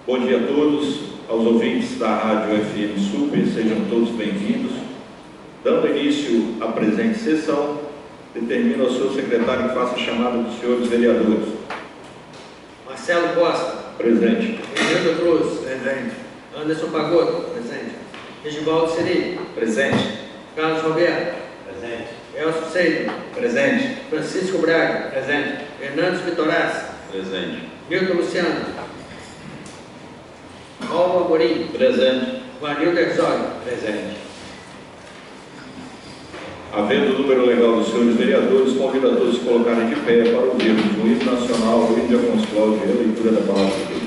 Bom dia a todos, aos ouvintes da Rádio FM Super, sejam todos bem-vindos. Dando início à presente sessão, determino ao senhor secretário que faça a chamada dos senhores vereadores. Marcelo Costa. Presente. Fernando Cruz. Presente. Anderson Pagotto. Presente. Regivaldo Seri. Presente. Carlos Roberto. Presente. Elcio Seito. Presente. Francisco Braga. Presente. Hernandes Vitorazzi. Presente. Milton Luciano. Alvo Amorim. Presente. Vanildo Herzog. Presente. Havendo o número legal dos senhores vereadores, convido a todos a se colocarem de pé para ouvirmos o hino nacional, o hino de Afonso Cláudio e a leitura da palavra de Deus.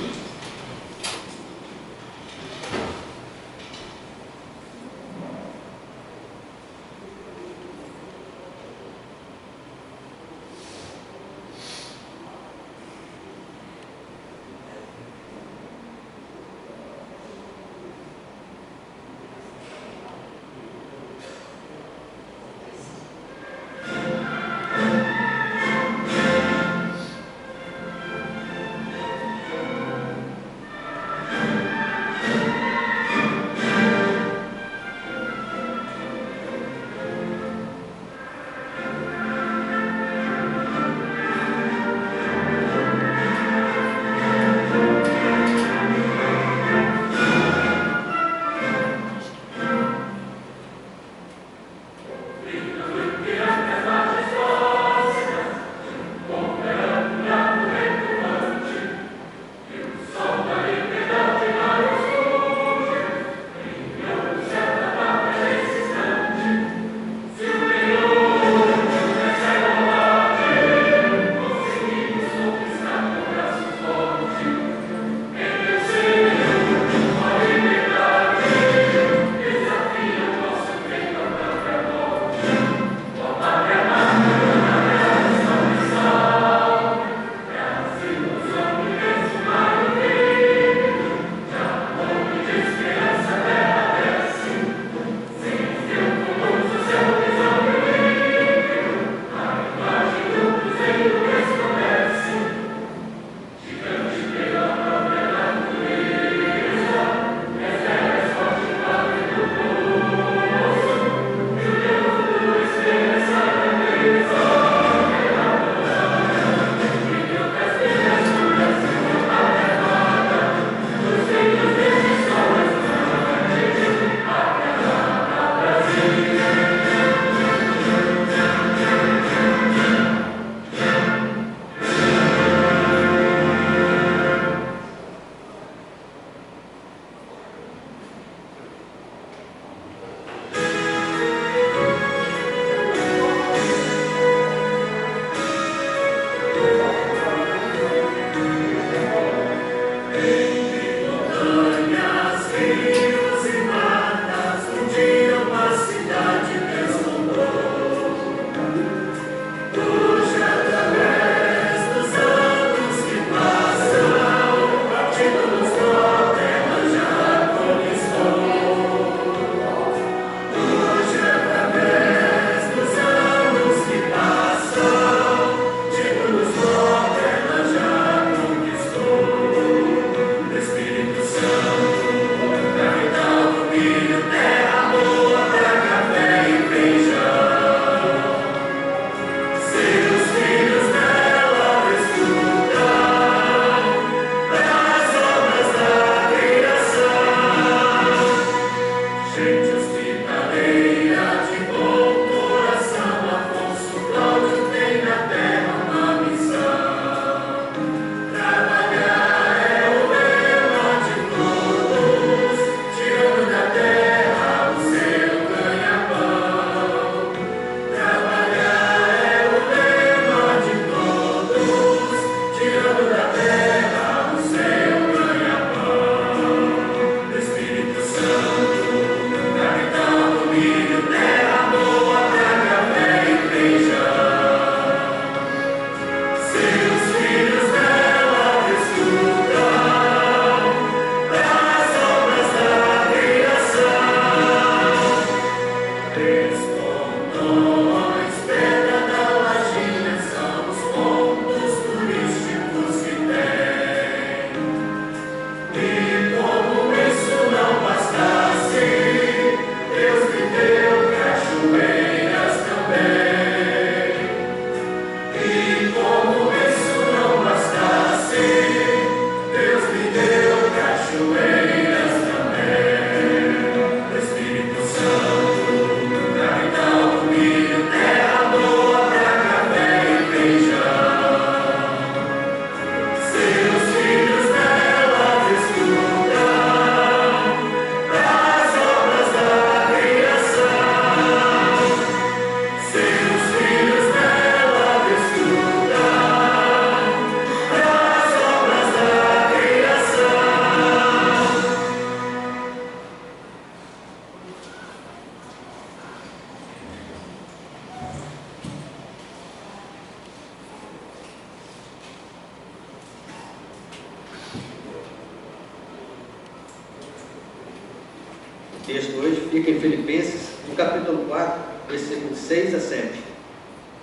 texto hoje fica em Filipenses, no capítulo 4, versículos 6 a 7.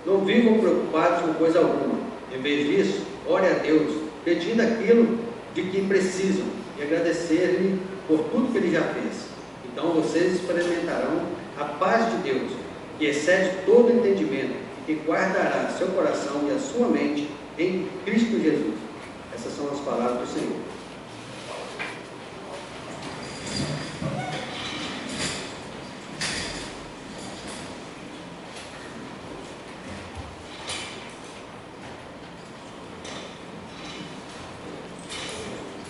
Não vivam preocupados com coisa alguma. Em vez disso, ore a Deus, pedindo aquilo de que precisam e agradecer-lhe por tudo que Ele já fez. Então vocês experimentarão a paz de Deus, que excede todo entendimento e que guardará seu coração e a sua mente em Cristo Jesus. Essas são as palavras do Senhor.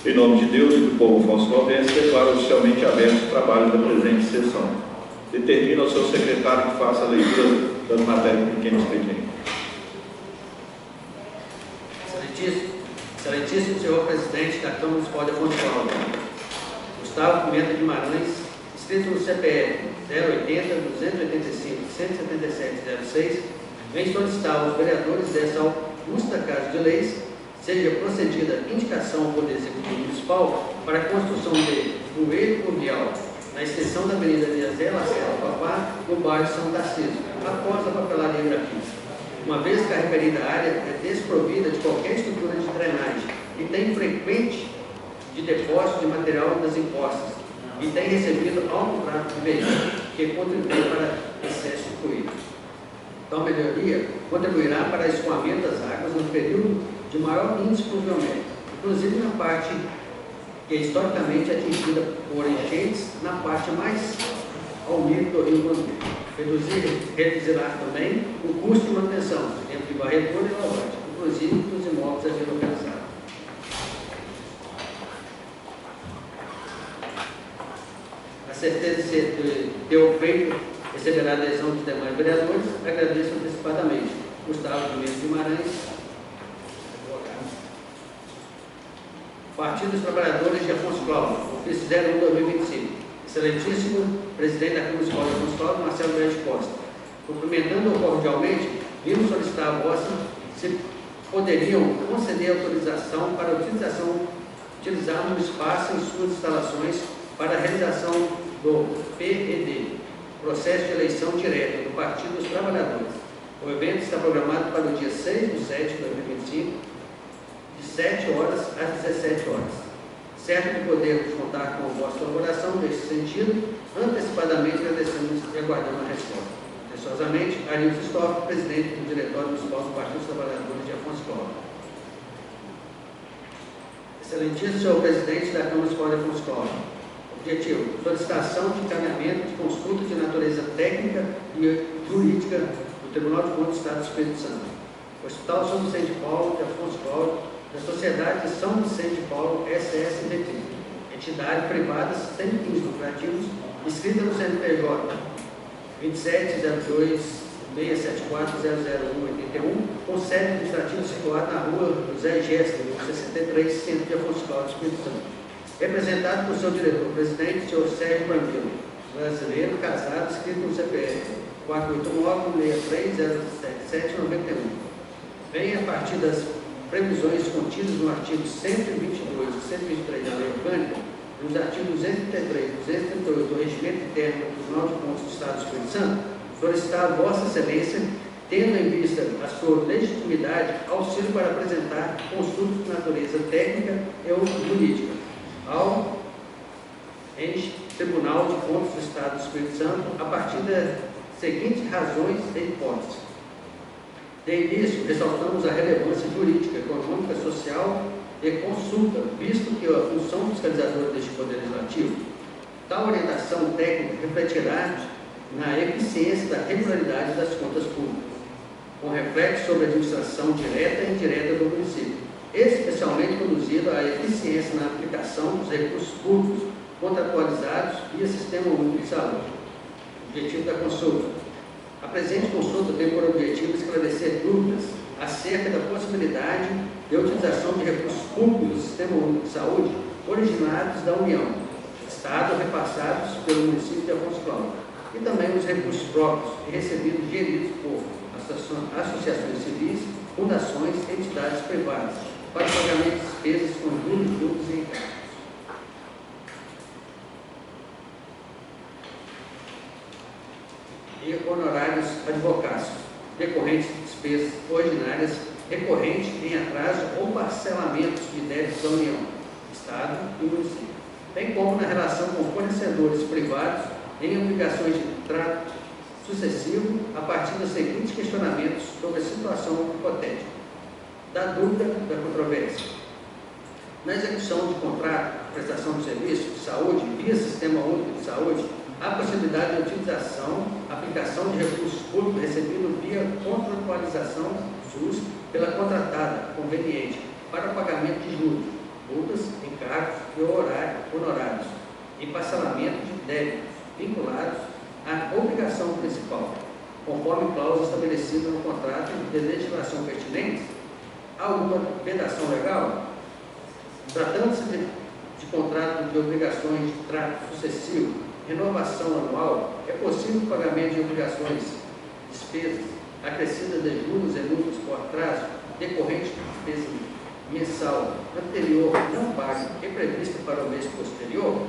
Em nome de Deus e do povo foscoaldense, declaro oficialmente aberto o trabalho da presente sessão. Determina ao seu secretário que faça a leitura das matérias pequeno expediente. Excelentíssimo senhor presidente da Câmara Municipal de Afonso Cláudio, Gustavo Pimenta Guimarães, inscrito no CPF 080-285-177-06, vem solicitar aos vereadores dessa augusta Casa de Leis seja procedida indicação ao Poder Executivo Municipal para a construção de bueiro pluvial na extensão da Avenida Eliezer Lacerda Papá, no bairro São Tarcísio, após a papelaria grafite. Uma vez que a referida área é desprovida de qualquer estrutura de drenagem e tem frequente de depósito de material das encostas e tem recebido alto tráfego de veículos, que contribui para excesso de fluido. Tal melhoria contribuirá para o escoamento das águas no período de maior índice pluviométrico, inclusive na parte que é historicamente atingida por enchentes, na parte mais ao nível do Rio Guandu. Reduzirá também o custo de manutenção entre varredura e lavagem, inclusive dos imóveis ali localizados. A certeza de ter o feito receberá a adesão dos demais vereadores. Agradeço antecipadamente. Gustavo Pimenta Guimarães. Partido dos Trabalhadores de Afonso Cláudio, ofício 01/2025. Excelentíssimo presidente da Câmara Municipal de Afonso Cláudio, Marcelo Grande Costa. Cumprimentando-o cordialmente, vimos solicitar a vossa se poderiam conceder autorização para utilizarmos o espaço em suas instalações para a realização do PED, Processo de Eleição Direta do Partido dos Trabalhadores. O evento está programado para o dia 6/7/2025, de 7 horas às 17 horas. Certo de podermos contar com a vossa colaboração nesse sentido, antecipadamente agradecemos e aguardamos a resposta. Atenciosamente, Arilson Stoff, presidente do Diretório Municipal do Partido dos Trabalhadores de Afonso Cláudio. Excelentíssimo senhor presidente da Câmara Municipal de Afonso Cláudio. Objetivo: solicitação de encaminhamento de consulta de natureza técnica e jurídica do Tribunal de Contas do Estado do Espírito Santo. Hospital São Vicente de Paulo de Afonso Cláudio, da Sociedade de São Vicente de Paulo, SSVT, entidade privada sem fins lucrativos, inscrita no CNPJ 2702-674-00181, com sede administrativa situada na rua José Gessler, 63, centro de Afonso Cláudio, Espírito Santo. Representado por seu diretor-presidente, senhor Sérgio Brambilo, brasileiro, casado, inscrito no CPF 489-63-077-91. Vem a partir das previsões contidas no artigo 122 e 123 da Lei Orgânica, nos artigos 233 e 238 do Regimento Interno do Tribunal de Contas do Estado do Espírito Santo, solicitar a Vossa Excelência, tendo em vista a sua legitimidade, auxílio para apresentar consulta de natureza técnica e ou jurídica ao Tribunal de Contas do Estado do Espírito Santo, a partir das seguintes razões e hipóteses. De início, ressaltamos a relevância jurídica, econômica, social e consulta, visto que a função fiscalizadora deste Poder Legislativo, tal orientação técnica refletirá na eficiência da regularidade das contas públicas, com reflexo sobre a administração direta e indireta do município, especialmente conduzido à eficiência na aplicação dos recursos públicos contratualizados via Sistema Único de Saúde. Objetivo da consulta: a presente consulta tem por objetivo esclarecer dúvidas acerca da possibilidade de utilização de recursos públicos do Sistema Único de Saúde originados da União, Estado repassados pelo município de Afonso Cláudio, e também os recursos próprios e recebidos e geridos por associações civis, fundações e entidades privadas, para o pagamento de despesas com juros, lucros e encargos. advocados, decorrentes de despesas ordinárias recorrentes em atraso ou parcelamentos de débitos da União, Estado e município, bem como na relação com fornecedores privados em obrigações de trato sucessivo a partir dos seguintes questionamentos sobre a situação hipotética, da dúvida da controvérsia. Na execução de contrato, prestação de serviço de saúde via Sistema Único de Saúde, há possibilidade de utilização, aplicação de recursos públicos recebidos via contratualização SUS pela contratada conveniente para o pagamento de juros, multas, encargos e honorários e parcelamento de débitos vinculados à obrigação principal, conforme cláusula estabelecida no contrato de legislação pertinente. Há alguma vedação legal? Tratando-se de contrato de obrigações de trato sucessivo, renovação anual, é possível o pagamento de obrigações, despesas, acrescidas de juros e multas por atraso, decorrente de despesa mensal anterior não paga e prevista para o mês posterior?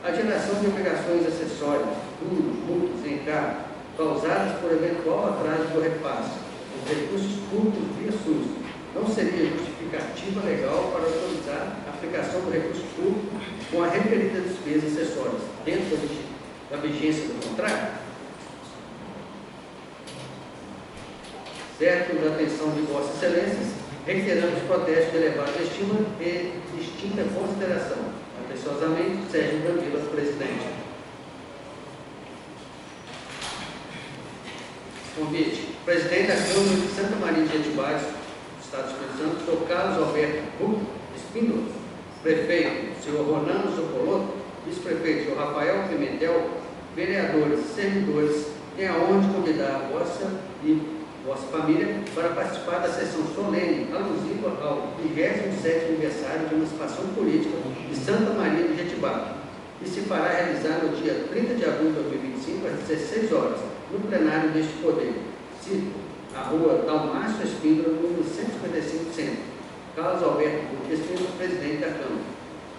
A geração de obrigações acessórias, juros, multas e encargos, causadas por eventual atraso do repasse dos recursos públicos via SUS, não seria justificativa legal para autorizar a aplicação do recurso público com a referida despesa acessórias dentro da vigência do contrato? Certo da atenção de Vossas Excelências, reiteramos protestos de elevada estima e distinta consideração. Atenciosamente, Sérgio Brambila, presidente. Convite. Presidente da Câmara de Santa Maria de Atibaia, Estado do Espírito Santo, Sr. Carlos Alberto Hugo Espíndola. Prefeito, Sr. Ronaldo Zopoloto. Vice-prefeito, Sr. Rafael Pimentel. Vereadores, servidores, tem aonde convidar a vossa e vossa família para participar da sessão solene alusiva ao 27º aniversário de emancipação política de Santa Maria de Jetibá, que se fará realizar no dia 30 de abril de 2025, às 16 horas, no plenário deste Poder. Cito, a rua Dalmácio Espíndola, número 155, Centro. Carlos Alberto Espíndola, presidente da Câmara.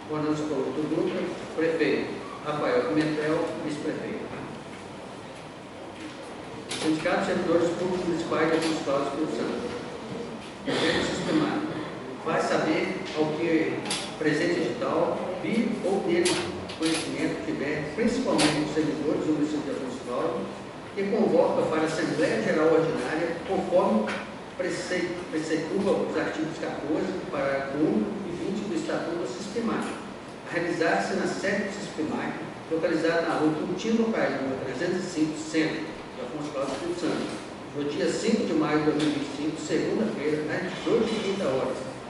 Ronaldo Zopoloto Dutra, prefeito. Rafael Pimentel, vice-prefeito. Sindicato de Servidores Públicos Municipais e Consulado do Espírito Santo. Governo sistemático. Vai saber ao que o presente edital vir ou ter conhecimento tiver, principalmente os servidores do município de Afonso Paulo, que convoca para a Assembleia Geral Ordinária, conforme preceitua os artigos 14, parágrafo 1 e 20 do Estatuto Sistemático, a realizar-se na sede do Sistemático, localizada na rua Quintino Caio, 305, Centro, Afonso Paulo, Espírito Santo, no dia 5 de maio de 2025, segunda-feira, às 18h30,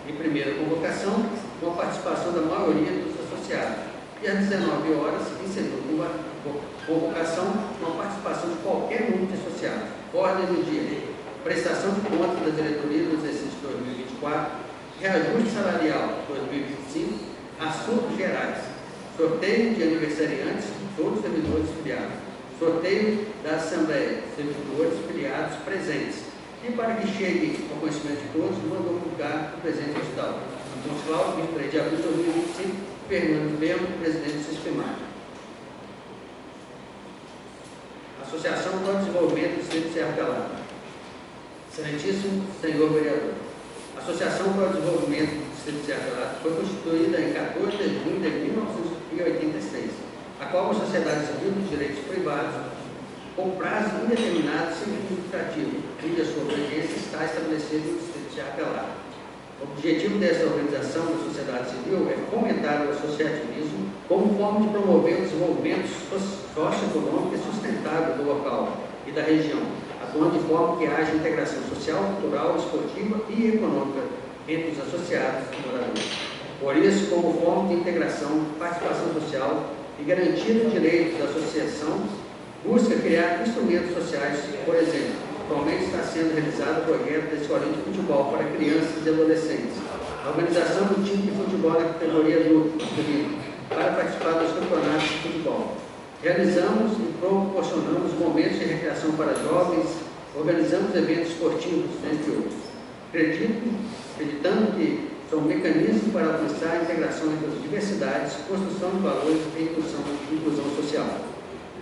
em primeira convocação, com a participação da maioria dos associados, e às 19 horas, em segunda convocação, com a participação de qualquer número de associados. Ordem do dia: prestação de contas da diretoria do exercício 2024, reajuste salarial 2025, assuntos gerais, sorteio de aniversariantes de todos os servidores filiados, sorteio da Assembleia, servidores filiados presentes. E para que chegue ao conhecimento de todos, mandou publicar o presente edital. Afonso Cláudio, 23 de abril de 2025, Fernando Belo, presidente sistemático. Associação para o Desenvolvimento do Distrito de Serra Pelada. Excelentíssimo senhor vereador. A Associação para o Desenvolvimento do Distrito de Serra Pelada foi constituída em 14 de junho de 1986, a qual a sociedade civil dos direitos privados, com prazo indeterminado sem fim lucrativo, cuja sua obediência está estabelecida no Distrito de Serra Pelada. O objetivo dessa organização da sociedade civil é fomentar o associativismo como forma de promover o desenvolvimento socioeconômico e sustentável do local e da região, atuando de forma que haja integração social, cultural, esportiva e econômica entre os associados e moradores. Por isso, como forma de integração, participação social e garantia do direito da associação, busca criar instrumentos sociais. Por exemplo, atualmente está sendo realizado o projeto da Escolinha de Futebol para crianças e adolescentes, a organização do time de futebol na categoria adulto para participar dos campeonatos de futebol. Realizamos e proporcionamos momentos de recreação para jovens, organizamos eventos esportivos, entre outros. Acreditando que são mecanismos para alcançar a integração entre as diversidades, construção de valores e inclusão social.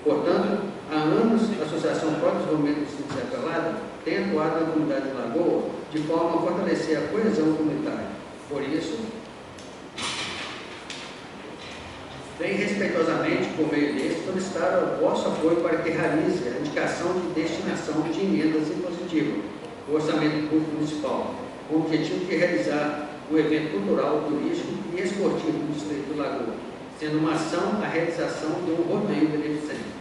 Portanto, Há anos, a Associação Pró-Desenvolvimento do Distrito de Serra Pelada tem atuado na comunidade de Lagoa de forma a fortalecer a coesão comunitária. Por isso, vem respeitosamente, por meio desse, solicitar o vosso apoio para que realize a indicação de destinação de emendas impositivas do Orçamento Público Municipal, com o objetivo de realizar o evento cultural, turístico e esportivo do Distrito de Lagoa, sendo uma ação a realização de um rodeio beneficente.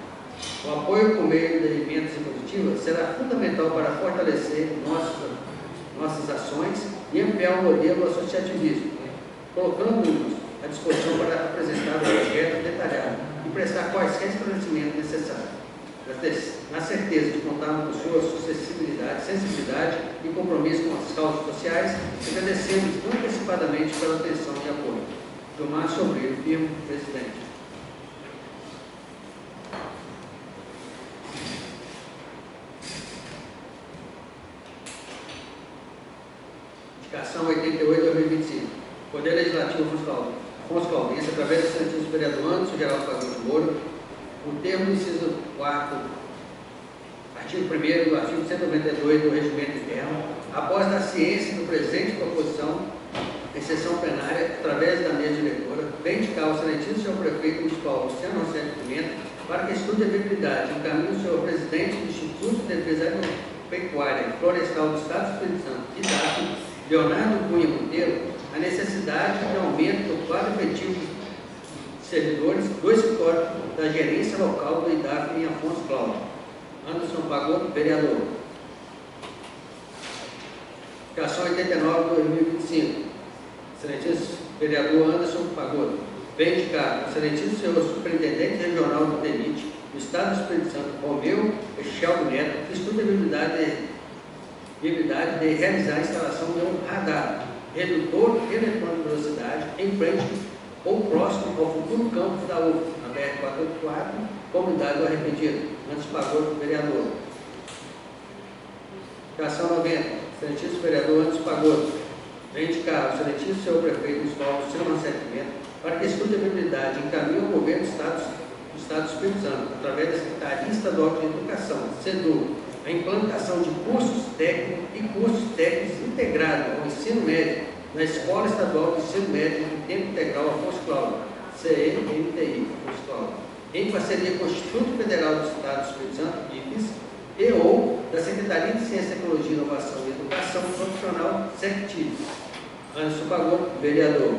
O apoio por meio de emendas impositivas será fundamental para fortalecer nossas ações e ampliar o modelo associativismo, colocando-nos à disposição para apresentar o projeto detalhado e prestar quaisquer esclarecimentos necessários. Na certeza de contarmos com sua suscessibilidade, sensibilidade e compromisso com as causas sociais, agradecemos antecipadamente pela atenção e apoio. Gilmar Sobreiro, firme presidente. Indicação 88/2025. Poder Legislativo Afonso Caldense, através do excelentíssimo vereador Anderson Geraldo Fagundes Moura, o termo do inciso 4º, artigo 1º do artigo 192 do Regimento Interno, após a ciência do presente proposição, em sessão plenária, através da mesa diretora, vem indicar ao excelentíssimo senhor prefeito municipal Luciano Rossetti Pimenta para que estude a viabilidade, encaminhe o senhor presidente do Instituto de Defesa Pecuária e Florestal do Estado do Espírito Santo, IDAF, Leonardo Cunha Monteiro, a necessidade de aumento do quadro efetivo de servidores do escritório da gerência local do IDAF em Afonso Cláudio. Anderson Pagotto, vereador. Indicação 89/2025. Excelentíssimo vereador Anderson Pagotto, vem indicar o excelentíssimo senhor superintendente regional do DENIT do Estado do Espírito Santo, Romeu Echeldo Neto, que estuda a viabilidade de realizar a instalação de um radar redutor eletrônico de velocidade em frente ou próximo ao futuro campus da UF, na BR-484, comunidade do Arrependido. Antes Pagotto, vereador. Indicação 90. Excelentíssimo vereador Antes Pagotto, vem indicar o excelentíssimo senhor prefeito municipal Luciano Rossetti Pimenta para que estude a viabilidade e encaminhe ao governo do Estado do Espírito Santo, através da Secretaria Estadual de Educação, SEDU, a implantação de cursos técnicos e cursos técnicos integrados ao ensino médio na Escola Estadual de Ensino Médio de Tempo Integral Afonso Cláudio, CNMTI, Afonso Cláudio, em parceria com o Instituto Federal do Estado do Espírito Santo, IFES, e ou da Secretaria de Ciência, Tecnologia, Inovação e Educação Profissional, SECTIV. Anderson Pagotto, vereador.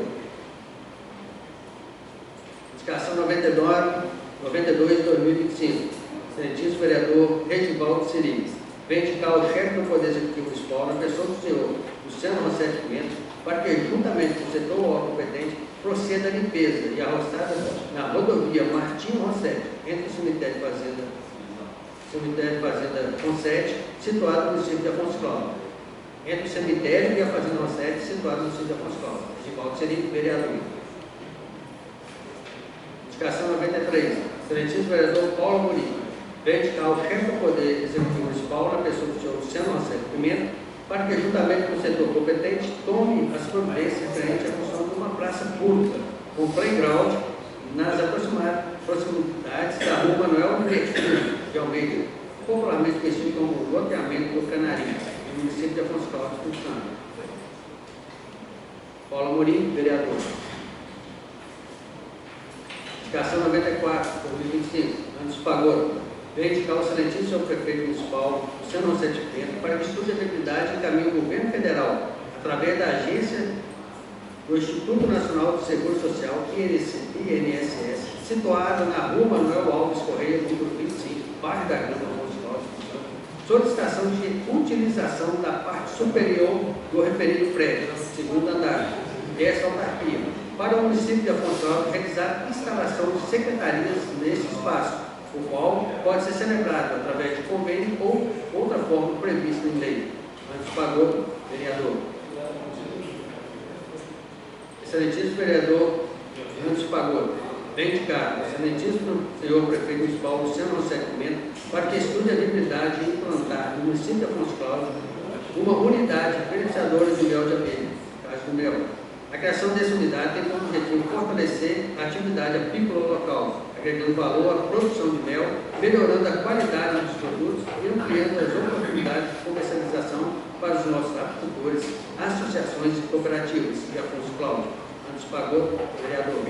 Indicação 92/2025. Excelentíssimo vereador Regivaldo Siri, vem indicar o chefe do Poder Executivo Municipal, na pessoa do senhor Luciano Rossetti Pimenta, para que, juntamente com o setor órgão competente, proceda a limpeza e a roçada na rodovia Martim Rossetti, entre o cemitério de Fazenda Rossetti, situado no município de Afonso Cláudio, entre o cemitério e a Fazenda Rossetti, situado no município de Afonso Cláudio. Regivaldo Siri, vereador. Indicação 93. Excelentíssimo vereador Paulo Murilo, vem indicar o chefe do Poder Executivo Municipal, na pessoa do senhor Luciano Rossetti Pimenta, para que, juntamente com o setor competente, tome as providências referentes à função de uma praça pública, com playground, nas proximidades da rua Manuel Virgílio de Almeida, popularmente conhecido como loteamento do Canarinho, no município de Afonso Cláudio, Espírito Santo. Paulo Murilo, vereador. Indicação 94/2025. Anderson Pagotto, vem indicar o excelentíssimo senhor prefeito municipal Luciano Rossetti Pimenta para que estude a viabilidade e encaminhe o governo federal, através da agência do Instituto Nacional de Seguro Social, INSS, situada na rua Manuel Alves Correia, número 25, bairro da Grama, Afonso Cláudio, solicitação de utilização da parte superior do referido prédio, segundo andar, desta autarquia, para o município de Afonso Cláudio realizar a instalação de secretarias nesse espaço, o qual pode ser celebrado através de convênio ou outra forma prevista em lei. Anderson Pagotto, vereador. Excelentíssimo vereador Anderson Pagotto, vem indicar o excelentíssimo senhor prefeito municipal Luciano Rossetti Pimenta para que estude a viabilidade de implantar no município de Afonso Cláudio uma unidade beneficiadora de mel de abelha, caso do mel. A criação dessa unidade tem como objetivo fortalecer a atividade apícola local, agregando valor à produção de mel, melhorando a qualidade dos produtos e ampliando as oportunidades de comercialização para os nossos apicultores, associações e cooperativas. De Afonso Cláudio, Anderson Pagotto, vereador.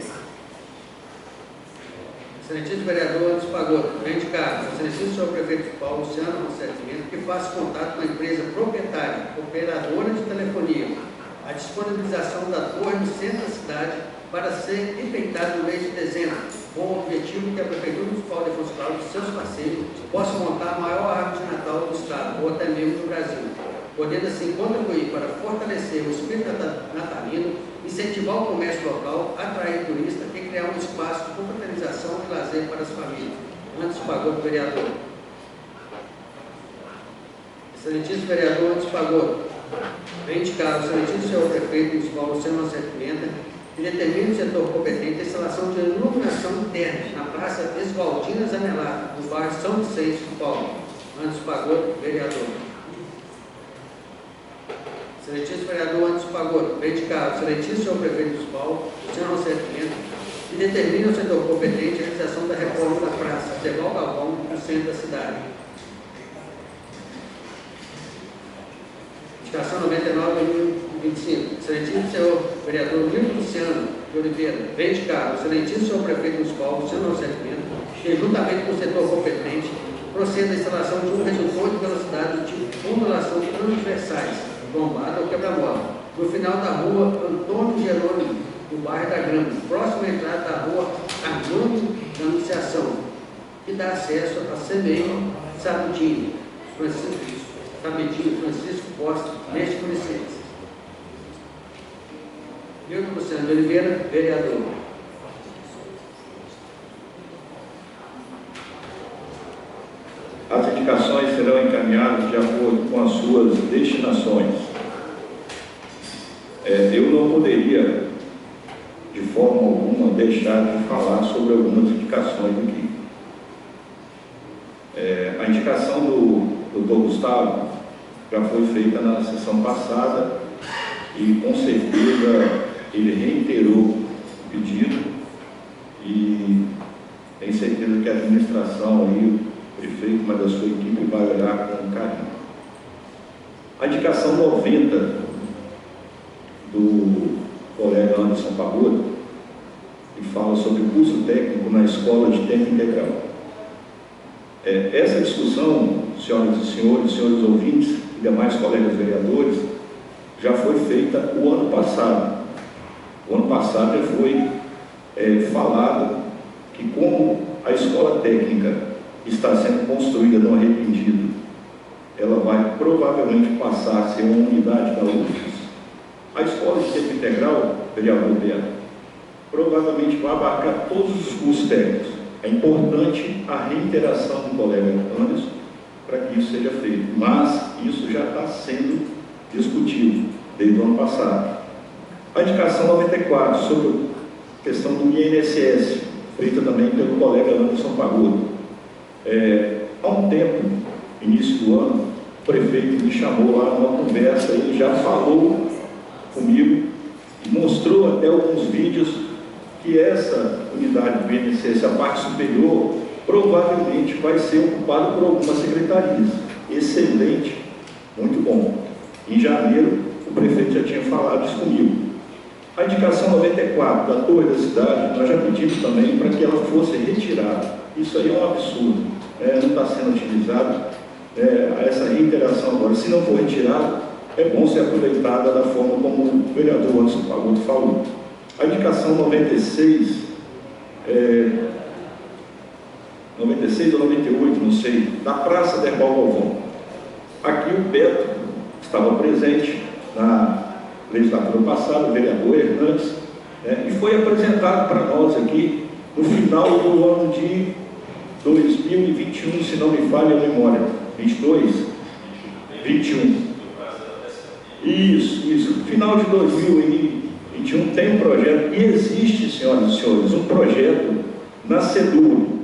Excelentíssimo vereador Anderson Pagotto, vem de cargo, excelentíssimo senhor prefeito Paulo Luciano Rossetimento, que faça contato com a empresa proprietária, operadora de telefonia, a disponibilização da torre no centro da cidade para ser enfeitada no mês de dezembro, com o objetivo que a Prefeitura Municipal de Afonso Cláudio e seus parceiros possam montar a maior árvore de Natal do Estado, ou até mesmo do Brasil, podendo assim contribuir para fortalecer o espírito natalino, incentivar o comércio local, atrair turistas e criar um espaço de confraternização e lazer para as famílias. Anderson Pagotto, vereador. Excelentíssimo vereador Anderson Pagotto, vem de cargo, excelentíssimo senhor prefeito municipal Luciano Rossetimento, que determina o setor competente a instalação de iluminação interna na Praça Esvaldina Zanelato, no bairro São Vicente de Paulo. Anderson Pagotto, vereador. Excelentíssimo vereador Anderson Pagotto, vem de cargo, excelentíssimo senhor prefeito municipal Luciano Rossetimento, que determina o setor competente a realização da reforma da Praça Teval Galvão, no centro da cidade. Indicação 99/2025. Excelentíssimo senhor vereador Milton Luciano de Oliveira, vem de cargo, excelentíssimo senhor prefeito municipal Luciano Rossetimento, que juntamente com o setor competente proceda à instalação de um redutor de velocidade do tipo ondulação transversais, bombada ou quebra-mola, no final da rua Antônio Jerônimo, do bairro da Grama, próximo à entrada da rua Armando da Anunciação, que dá acesso a CMEI Sabidinho, Francisco Costa, neste município. Milton Luciano de Oliveira, vereador. As indicações serão encaminhadas de acordo com as suas destinações. Eu não poderia, de forma alguma, deixar de falar sobre algumas indicações aqui. A indicação do Dr. Gustavo já foi feita na sessão passada e, com certeza, ele reiterou o pedido e tenho certeza que a administração aí, o prefeito, mas a sua equipe vai olhar com carinho. A indicação 90 do colega Anderson Pagotto, que fala sobre o curso técnico na escola de tempo integral. Essa discussão, senhoras e senhores ouvintes e demais colegas vereadores, já foi feita o ano passado. O ano passado já foi falado que, como a escola técnica está sendo construída no Arrependido, ela vai provavelmente passar a ser uma unidade da UFES. A escola de tempo integral, vereador Beto, provavelmente vai abarcar todos os cursos técnicos. É importante a reiteração do colega Anderson para que isso seja feito, mas isso já está sendo discutido desde o ano passado. A indicação 94 sobre a questão do INSS, feita também pelo colega Anderson Pagotto. Há um tempo, início do ano, o prefeito me chamou lá numa conversa, ele já falou comigo e mostrou até alguns vídeos que essa unidade do INSS, a parte superior, provavelmente vai ser ocupada por algumas secretarias. Excelente, muito bom. Em janeiro, o prefeito já tinha falado isso comigo. A indicação 94 da torre da cidade, nós já pedimos também para que ela fosse retirada. Isso aí é um absurdo, não está sendo utilizado. Essa reiteração agora, se não for retirada, é bom ser aproveitada da forma como o vereador Anderson Pagotto falou. A indicação 96, 96 ou 98, não sei, da Praça Derbal Galvão. Aqui o Beto estava presente na legislatura passada, o vereador Hernandes, e foi apresentado para nós aqui no final do ano de 2021, se não me falha a memória, 22, 21. Isso. Final de 2021 tem um projeto, e existe, senhoras e senhores, um projeto na CEDUR.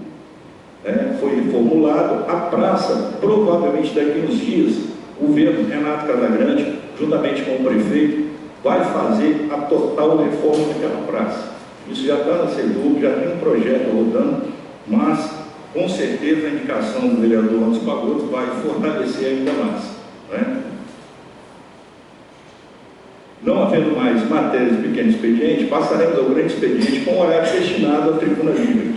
Foi formulado a praça, provavelmente daqui a uns dias, o governo Renato Casagrande, juntamente com o prefeito, vai fazer a total reforma daquela praça. Isso já está na SEDUC, já tem um projeto rodando, mas com certeza a indicação do vereador Anderson Pagotto vai fortalecer ainda mais, né? Não havendo mais matérias de pequeno expediente, passaremos ao grande expediente com horário destinado à tribuna livre.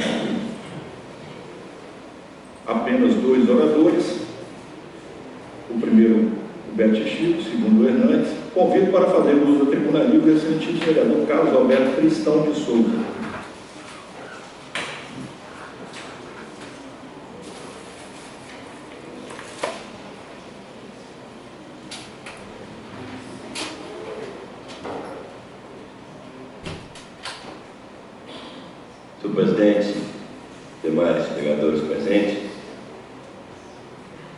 Apenas 2 oradores, o primeiro, o Beto Chico, o segundo, o Hernandes. Convido para fazer uso da tribuna livre o excelentíssimo vereador Carlos Alberto Cristão de Souza. Senhor presidente, demais vereadores presentes,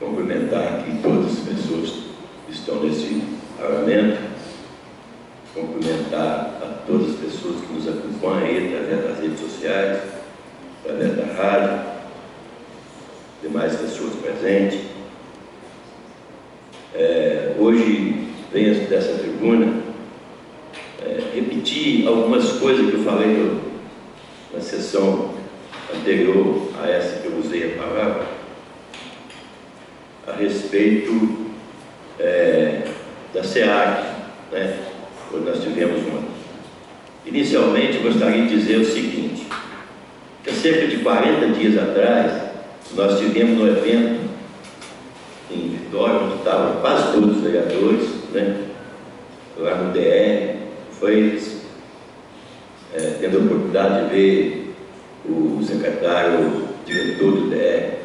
cumprimentar aqui todas as pessoas que estão nesse parlamento, cumprimentar a todas as pessoas que nos acompanham aí através das redes sociais, através da rádio, demais pessoas presentes. Hoje venho dessa tribuna repetir algumas coisas que eu falei na sessão anterior a essa que eu usei a palavra, a respeito da SEAC, né? Quando nós tivemos uma. Inicialmente, eu gostaria de dizer o seguinte, que há cerca de 40 dias atrás, nós tivemos um evento em Vitória, onde estavam quase todos os vereadores, né? Lá no DR, foi tendo a oportunidade de ver o secretário, diretor do DR,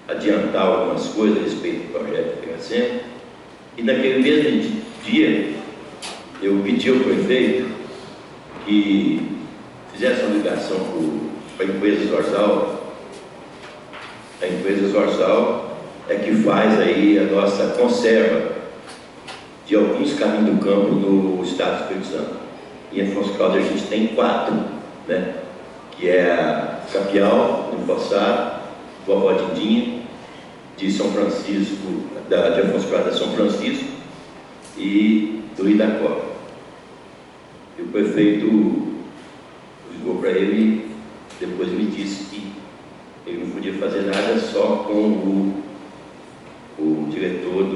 adiantar algumas coisas a respeito do projeto de Piracema. E naquele mesmo dia, eu pedi ao prefeito que fizesse uma ligação para a empresa Zorzal. A empresa Zorzal é que faz aí a nossa conserva de alguns caminhos do campo no estado do Espírito Santo. E em Afonso Caldas a gente tem 4, né? Que é a Capial, no Empossado, Vovó Dindinha, de São Francisco, de Afonso Caldas São Francisco e do Idacó. E o prefeito ligou para ele e depois me disse que ele não podia fazer nada só com o diretor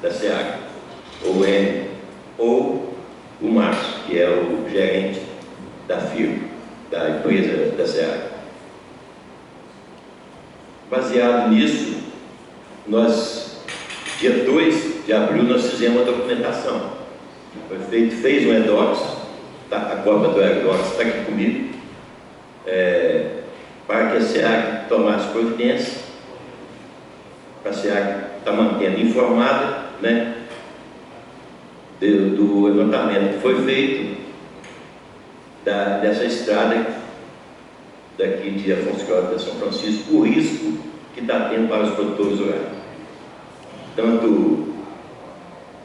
da SEAC, ou ele, ou o Márcio, que é o gerente da firma, da empresa da SEAC. Baseado nisso, nós, dia 2 de abril, nós fizemos a documentação. O prefeito fez um EDOX, a cópia do EDOX está aqui comigo, para que a SEAC tomasse providência, para a SEAC estar mantendo informada, né, do levantamento que foi feito dessa estrada daqui de Afonso Caldas São Francisco, o risco que está tendo para os produtores rurais, tanto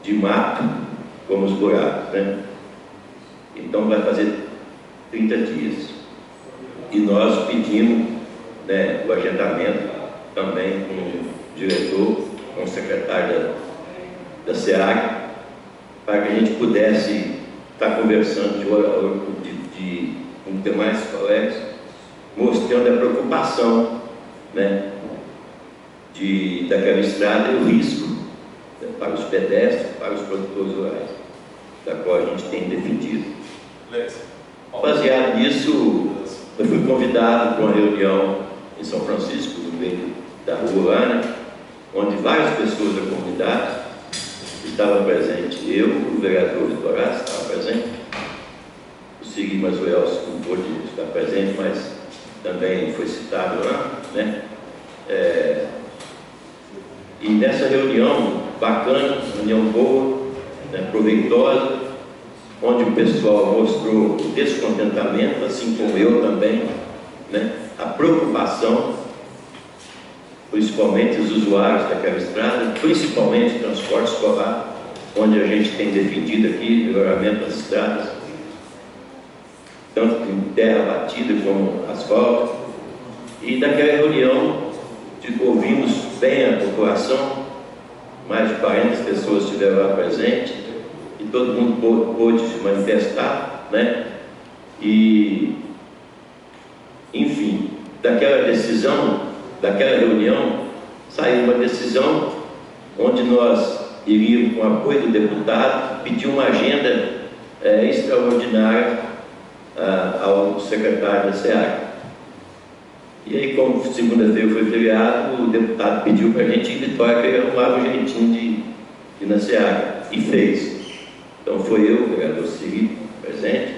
de mato como os buracos, né? Então vai fazer 30 dias. E nós pedimos, né, o agendamento também com o diretor, com o secretário da SEAC, para que a gente pudesse estar conversando com demais colegas, mostrando a preocupação, né, daquela estrada e o risco, né, para os pedestres, para os produtores rurais, da qual a gente tem defendido. Baseado nisso, eu fui convidado para uma reunião em São Francisco, no meio da rua Ana, onde várias pessoas da comunidade estavam presentes. Eu, o vereador Vitor Horácio, estava presente, o Sigui Mazuel não pôde estar presente, mas também foi citado lá, né? E nessa reunião bacana, reunião boa, né, proveitosa, onde o pessoal mostrou o descontentamento, assim como eu também, né, a preocupação, principalmente os usuários daquela estrada, principalmente o transporte escolar, onde a gente tem defendido aqui o melhoramento das estradas, tanto em terra batida como asfalto. E naquela reunião ouvimos bem a população, mais de 40 pessoas estiveram lá presentes, e todo mundo pôde se manifestar, né? E, enfim, daquela decisão, daquela reunião, saiu uma decisão onde nós iríamos, com o apoio do deputado, pedir uma agenda extraordinária ao secretário da SEAG. E aí, como segunda-feira foi feriado, o deputado pediu para a gente em Vitória que ele arrumava um jeitinho de ir na SEAG, e fez. Então foi eu, o vereador Ciri, presente.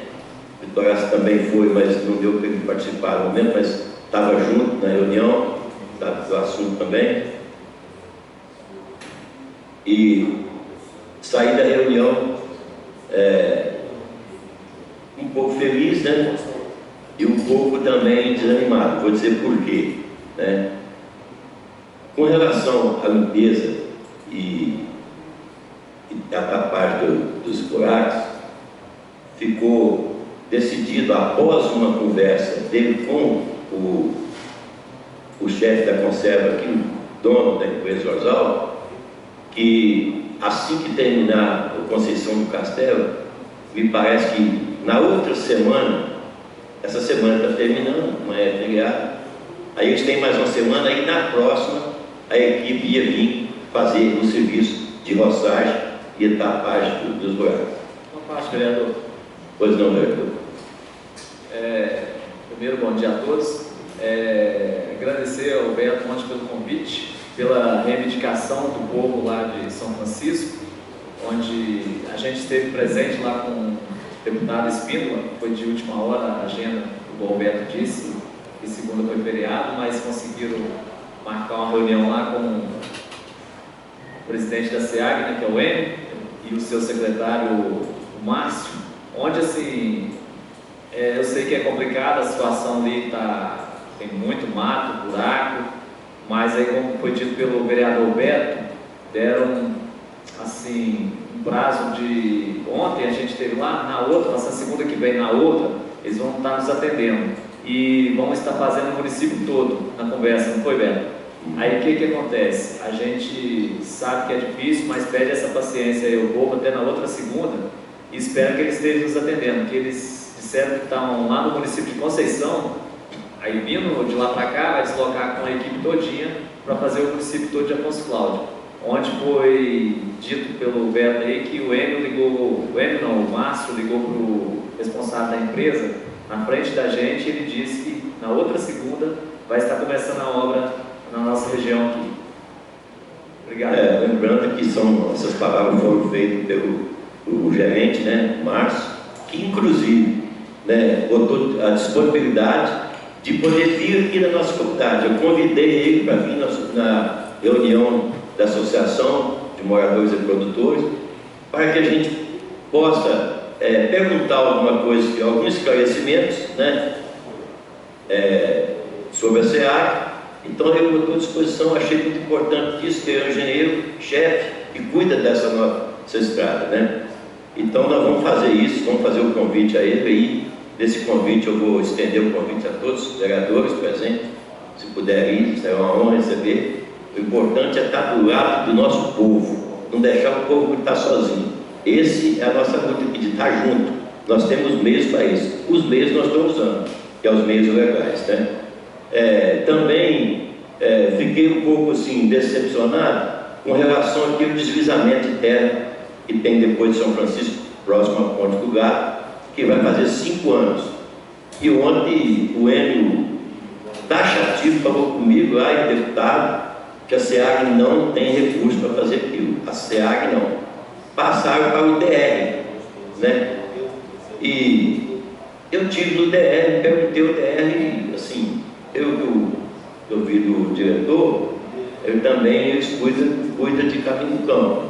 Vitória também foi, mas não deu para ele participar no momento, mas estava junto na reunião, estava do assunto também. E saí da reunião um pouco feliz, né? E um pouco também desanimado. Vou dizer por quê, né? Com relação à limpeza e a parte dos buracos, ficou decidido, após uma conversa dele com o chefe da conserva aqui, o dono da empresa Orzal, que assim que terminar a Conceição do Castelo, me parece que na outra semana, essa semana está terminando, amanhã é feriado, aí eles têm mais uma semana, aí na próxima a equipe ia vir fazer o serviço de roçagem e tapagem dos buracos. Uma parte, vereador. Pois não, vereador. Primeiro, bom dia a todos. Agradecer ao Beto Monte pelo convite, pela reivindicação do povo lá de São Francisco, onde a gente esteve presente lá com o deputado Espíndola, foi de última hora a agenda, o Roberto disse, que segunda foi feriado, mas conseguiram marcar uma reunião lá com o presidente da SEAG, né, que é o Enio, e o seu secretário, o Márcio, onde assim, eu sei que é complicada a situação ali, tem muito mato, buraco, mas aí, como foi dito pelo vereador Beto, deram assim um prazo de ontem, a gente esteve lá, na outra, nossa segunda que vem na outra, eles vão estar nos atendendo e vão estar fazendo o município todo na conversa, não foi, Beto? Aí o que acontece? A gente sabe que é difícil, mas pede essa paciência. Eu vou até na outra segunda e espero que eles estejam nos atendendo, porque eles disseram que estão lá no município de Conceição, aí vindo de lá para cá, vai deslocar com a equipe todinha para fazer o município todo de Afonso Cláudio, onde foi dito pelo Beto aí que o Márcio ligou para o responsável da empresa, na frente da gente, e ele disse que na outra segunda vai estar começando a obra na nossa região aqui. Obrigado. Lembrando que essas palavras foram feitas pelo gerente, né, Márcio, que inclusive, né, botou a disponibilidade de poder vir aqui na nossa comunidade. Eu convidei ele para vir na reunião da Associação de Moradores e Produtores, para que a gente possa perguntar alguma coisa, alguns esclarecimentos, né, sobre a SEAG. Então eu estou à disposição, achei muito importante isso, que é o engenheiro, chefe, que cuida dessa estrada, né? Então nós vamos fazer isso, vamos fazer o convite a ele aí. Desse convite eu vou estender o convite a todos os vereadores presentes, se puder ir, será uma honra receber. O importante é estar do lado do nosso povo, não deixar o povo estar sozinho. Esse é a nossa luta aqui, de estar junto. Nós temos meios para isso. Os meios nós estamos usando, que é os meios legais, né? Também fiquei um pouco assim decepcionado com relação àquele deslizamento de terra que tem depois de São Francisco, próximo à Ponte do Gato, que vai fazer 5 anos. E ontem o Enio taxativo falou comigo, deputado, que a SEAG não tem recurso para fazer aquilo. A SEAG não. Passaram para o DR, né? E eu tive no DR, perguntei o DR, assim, eu vi do diretor, ele também cuida de caminho do campo,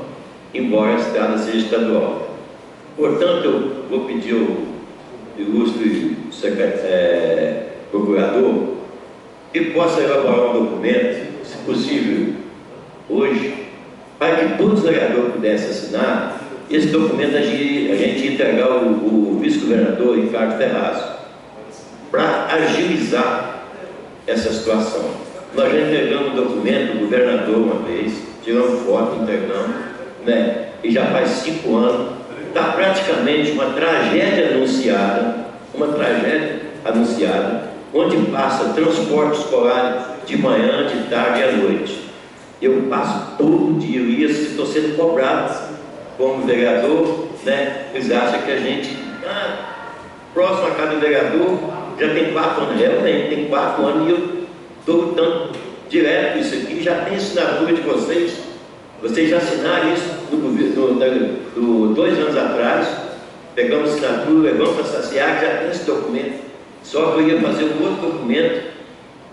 embora a estrada seja estadual. Portanto, eu vou pedir ao ilustre procurador que possa elaborar um documento, se possível, hoje, para que todos os vereadores pudessem assinar. Esse documento a gente entregar ao vice-governador Ricardo Ferraz, para agilizar essa situação. Nós já entregamos o documento do governador uma vez, tiramos foto, entregamos, né? E já faz 5 anos, está praticamente uma tragédia anunciada, uma tragédia anunciada, onde passa transporte escolar de manhã, de tarde e à noite. Eu passo todo dia isso, estou sendo cobrado como vereador, né? Eles acham que a gente, próximo a cada vereador, já tem 4 anos, realmente tem 4 anos, e eu estou lutando direto com isso aqui, já tem assinatura de vocês. Vocês já assinaram isso no 2 anos atrás, pegamos assinatura, levamos para a SACIAC, já tem esse documento. Só que eu ia fazer um outro documento,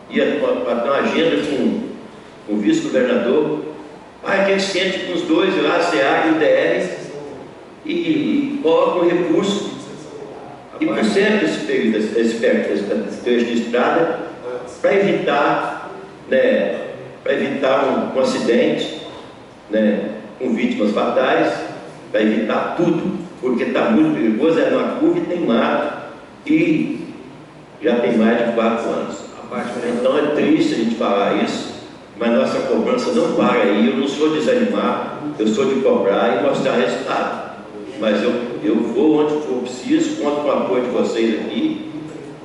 ia para ter uma agenda com o vice-governador, que ele sente com os dois lá, a SEAG e o DR, e coloca um recurso, e por certo esse trecho de estrada, para evitar, né, um acidente, né, com vítimas fatais, para evitar tudo, porque está muito perigoso, é numa curva e tem mato, e já tem mais de 4 anos. Então é triste a gente falar isso, mas nossa cobrança não para aí. Eu não sou desanimar, eu sou de cobrar e mostrar resultado. Mas eu vou onde for preciso, conto com o apoio de vocês aqui.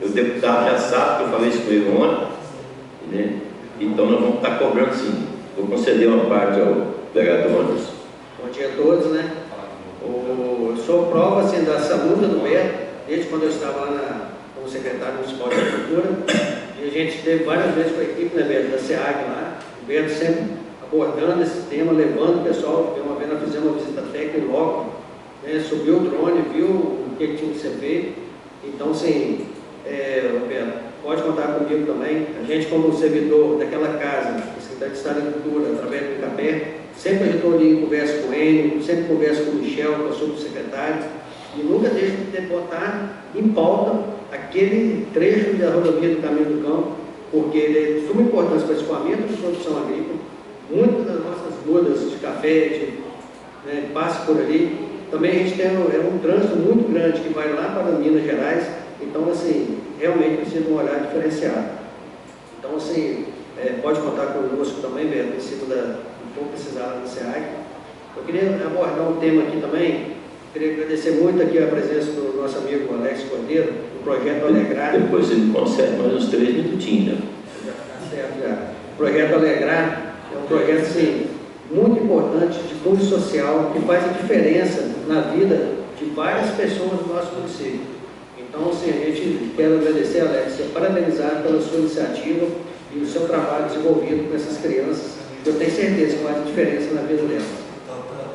O deputado já sabe que eu falei isso com ele ontem, né? Então nós vamos estar cobrando sim. Vou conceder uma parte ao vereador Anderson. Bom dia a todos, né? Eu sou prova assim, dessa luta do Beto, desde quando eu estava lá como secretário municipal de agricultura, e a gente teve várias vezes com a equipe, né, Beto, da SEAG lá, o Beto sempre abordando esse tema, levando o pessoal. Uma vez nós fizemos uma visita técnica logo, né, subiu o drone, viu o que tinha que ser feito. Então, assim, Beto, pode contar comigo também. A gente, como servidor daquela casa, Secretaria de Estado de Agricultura, através do ICAPé, sempre estou ali em conversa com ele, sempre converso com o Michel, que é o subsecretário, e nunca deixo de botar em pauta aquele trecho da rodovia do Caminho do Campo, porque ele é de suma importância para o escoamento de produção agrícola. Muitas das nossas mudas de café, né, passa por ali. Também a gente tem um trânsito muito grande que vai lá para Minas Gerais. Então, assim, realmente precisa de um olhar diferenciado. Então, assim, pode contar conosco também, Beto, em cima do que for precisar lá no SEAG. Eu queria abordar um tema aqui também. Queria agradecer muito aqui a presença do nosso amigo Alex Cordeiro, do Projeto Alegrar. Depois você me consegue mais uns 3 minutinhos, né? Tá certo, já. O Projeto Alegrar é um projeto, assim, muito importante, de cunho social, que faz a diferença na vida de várias pessoas do nosso município. Então, assim, a gente quer agradecer, Alex, e parabenizar pela sua iniciativa e o seu trabalho desenvolvido com essas crianças. Eu tenho certeza que faz a diferença na vida delas.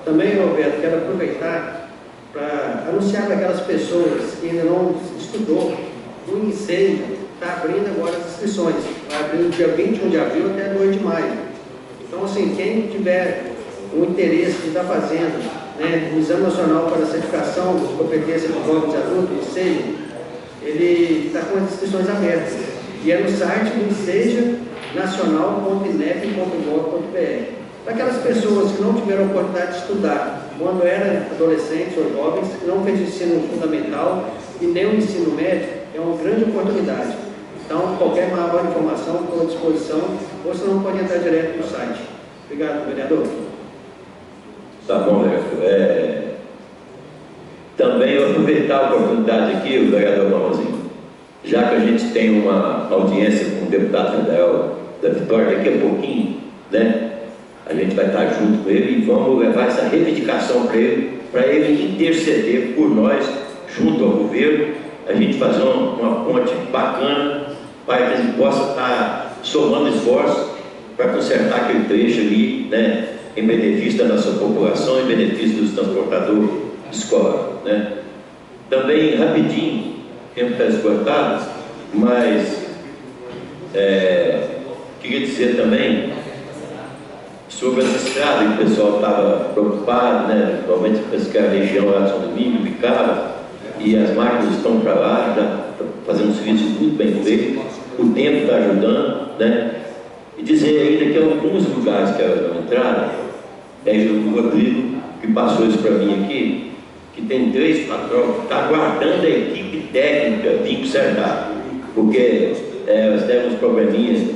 Também, Roberto, quero aproveitar para anunciar para aquelas pessoas que ainda não estudou, o INSEE está abrindo agora as inscrições. Vai abrir no dia 21 de abril até 2 de maio. Então, assim, quem tiver o interesse de estar fazendo, né, o Exame Nacional para a Certificação de Competência de Jovens e Adultos, o INSEE, ele está com as inscrições abertas. E é no site do insejanacional.inep.gov.br. Para aquelas pessoas que não tiveram a oportunidade de estudar quando eram adolescentes ou jovens, que não fez o ensino fundamental e nem o ensino médio, é uma grande oportunidade. Então, qualquer maior informação, estou à disposição, ou se não, pode entrar direto no site. Obrigado, vereador. Tá bom, vereador. Também eu aproveitar a oportunidade aqui, o vereador Marrozinho, já que a gente tem uma audiência com o deputado federal da Vitória daqui a pouquinho, né? A gente vai estar junto com ele e vamos levar essa reivindicação para ele interceder por nós, junto ao governo, a gente fazer uma ponte bacana para que a gente possa estar somando esforços para consertar aquele trecho ali, né, em benefício da nossa população, em benefício dos transportadores escola, né? Também, rapidinho, o tempo está esgotado, mas queria dizer também sobre as estradas, que o pessoal estava preocupado, né? Principalmente com a região lá de São Domingos, Bicaba, e as máquinas estão para lá, já fazendo um serviço muito bem feito, o tempo está ajudando, né? E dizer ainda que alguns lugares que eram entrada, o Rodrigo, que passou isso para mim aqui, que tem 3 patrões, está aguardando a equipe técnica vir consertar, porque nós temos probleminhas,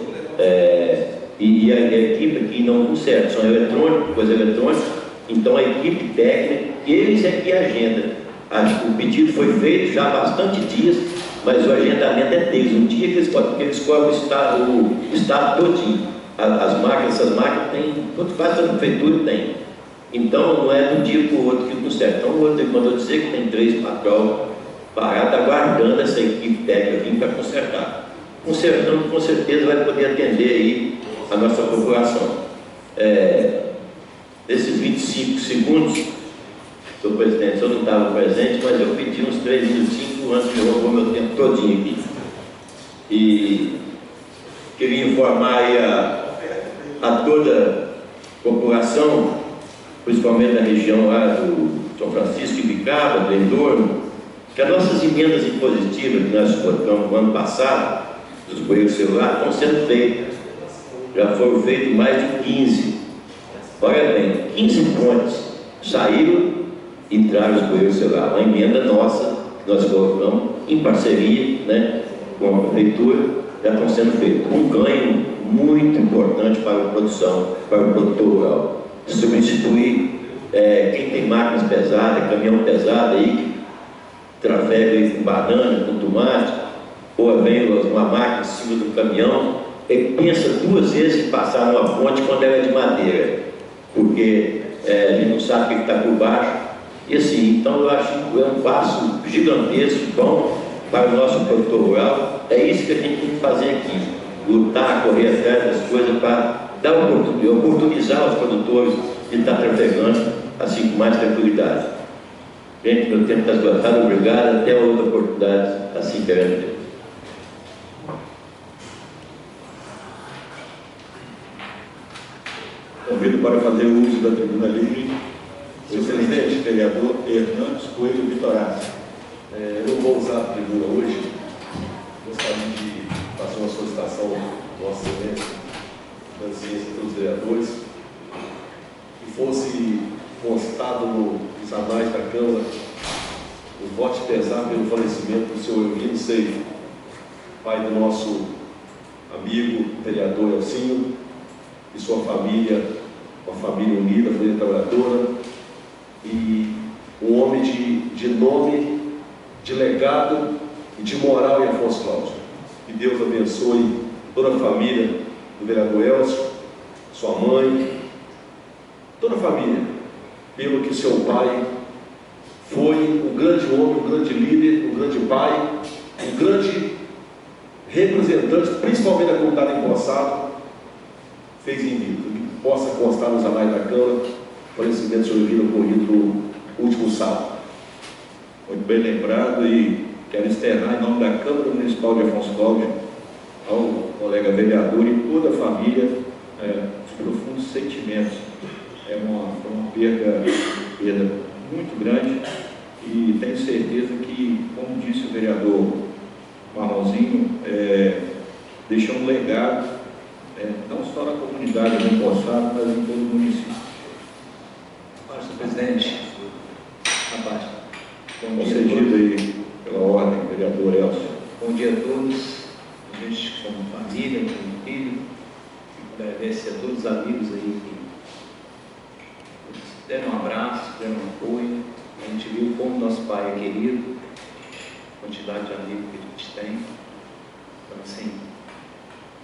e a equipe aqui não conserta, são eletrônicos, coisa eletrônica, então a equipe técnica, eles é que agenda O pedido foi feito já há bastante dias, mas o agendamento é deles. Um dia que eles cobram o estado todinho. Essas máquinas tem, quase toda a prefeitura tem. Então não é de um dia para o outro que conserta. Então o outro ele mandou dizer que tem 3 patrões parados aguardando essa equipe técnica vir para consertar. Consertando, com certeza vai poder atender aí a nossa população. Nesses 25 segundos, senhor presidente, eu não estava presente, mas eu pedi uns 3 minutinhos antes de roubar meu tempo todinho aqui. E queria informar aí a toda a população, principalmente da região lá do São Francisco, Ibicaba, do Entorno, que as nossas emendas impositivas que nós votamos no ano passado, dos banheiros celulares, estão sendo feitas. Já foram feitos mais de 15. Olha bem, 15 pontes saíram e entraram os banheiros celulares. Uma emenda nossa, que nós colocamos em parceria, né, com a prefeitura, já estão sendo feitos. Um ganho muito importante para a produção, para o produtor rural. Substituir quem tem máquinas pesadas, caminhão pesado aí, que trafega aí com banana, com tomate, ou vem uma máquina em cima do caminhão, ele pensa 2 vezes em passar numa ponte quando ela é de madeira, porque a gente não sabe o que está por baixo. E assim, então eu acho que é um passo gigantesco, bom para o nosso produtor rural. É isso que a gente tem que fazer aqui, lutar, correr atrás das coisas para dar oportunizar os produtores de estar trafegando assim com mais tranquilidade. Gente, meu tempo está esgotado, obrigado, até outra oportunidade, assim querendo Deus. Convido para fazer uso da tribuna livre o excelente vereador Hernandes Coelho Vitorazzi. Eu não vou usar a tribuna hoje. Gostaria de fazer uma solicitação do Vossa Excelência, da ciência pelos vereadores, que fosse constado nos anais da Câmara o voto de pesar pelo falecimento do senhor Eugênio Seif, pai do nosso amigo vereador Elcinho e sua família, uma família unida, família trabalhadora, e um homem de nome, de legado e de moral em Afonso Cláudio. Que Deus abençoe toda a família do vereador Elcio, sua mãe, toda a família, pelo que seu pai foi um grande homem, um grande líder, um grande pai, um grande representante, principalmente da comunidade empossada, fez em vida. Que possa constar nos anais da Câmara o falecimento do senhor Eugênio ocorrido no último sábado. Muito bem lembrado, e quero externar em nome da Câmara Municipal de Afonso Cláudio ao colega vereador e toda a família os profundos sentimentos. Foi uma perda muito grande, e tenho certeza que, como disse o vereador Marronzinho, deixou um legado, não só na comunidade do Empossado, mas em todo o município. Senhor presidente, Concedido aí pela ordem, vereador Elcio. Bom dia a todos, a gente como família, como filho, agradeço a todos os amigos aí que deram um abraço, deram um apoio. A gente viu como nosso pai é querido, a quantidade de amigos que a gente tem. Então, assim,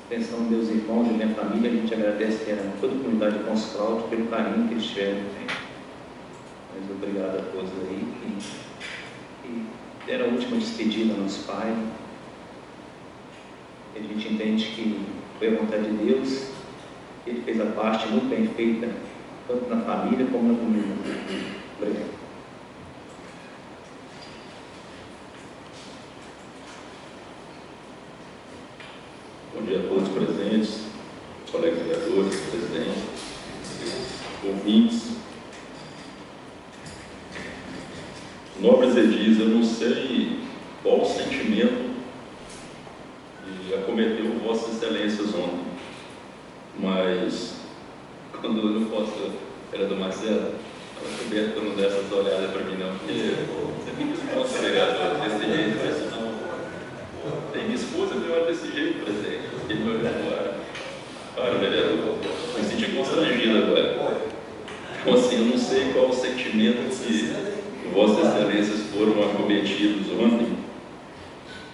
pensando nos meus irmãos e minha família, a gente agradece a toda a comunidade de Afonso Cláudio pelo carinho que eles tiveram. Mas obrigado a todos aí que deram a última despedida ao nosso pai. A gente entende que foi a vontade de Deus, ele fez a parte muito bem feita, tanto na família como na comunidade. Obrigado. Bom dia a todos os presentes, colegas vereadores, presidente, ouvintes. Nobres edis, eu não sei qual o sentimento que acometeu Vossas Excelências ontem, mas quando eu posso, era do Marcelo, ela coberta para não dar essas olhadas para mim não, porque você tem que ser vereador desse jeito, mas não. Tem minha esposa que olha desse jeito, presidente. Ele me olhou para o vereador. Me senti constrangido agora. Então, assim, eu não sei qual o sentimento que Vossas Excelências foram acometidos ontem.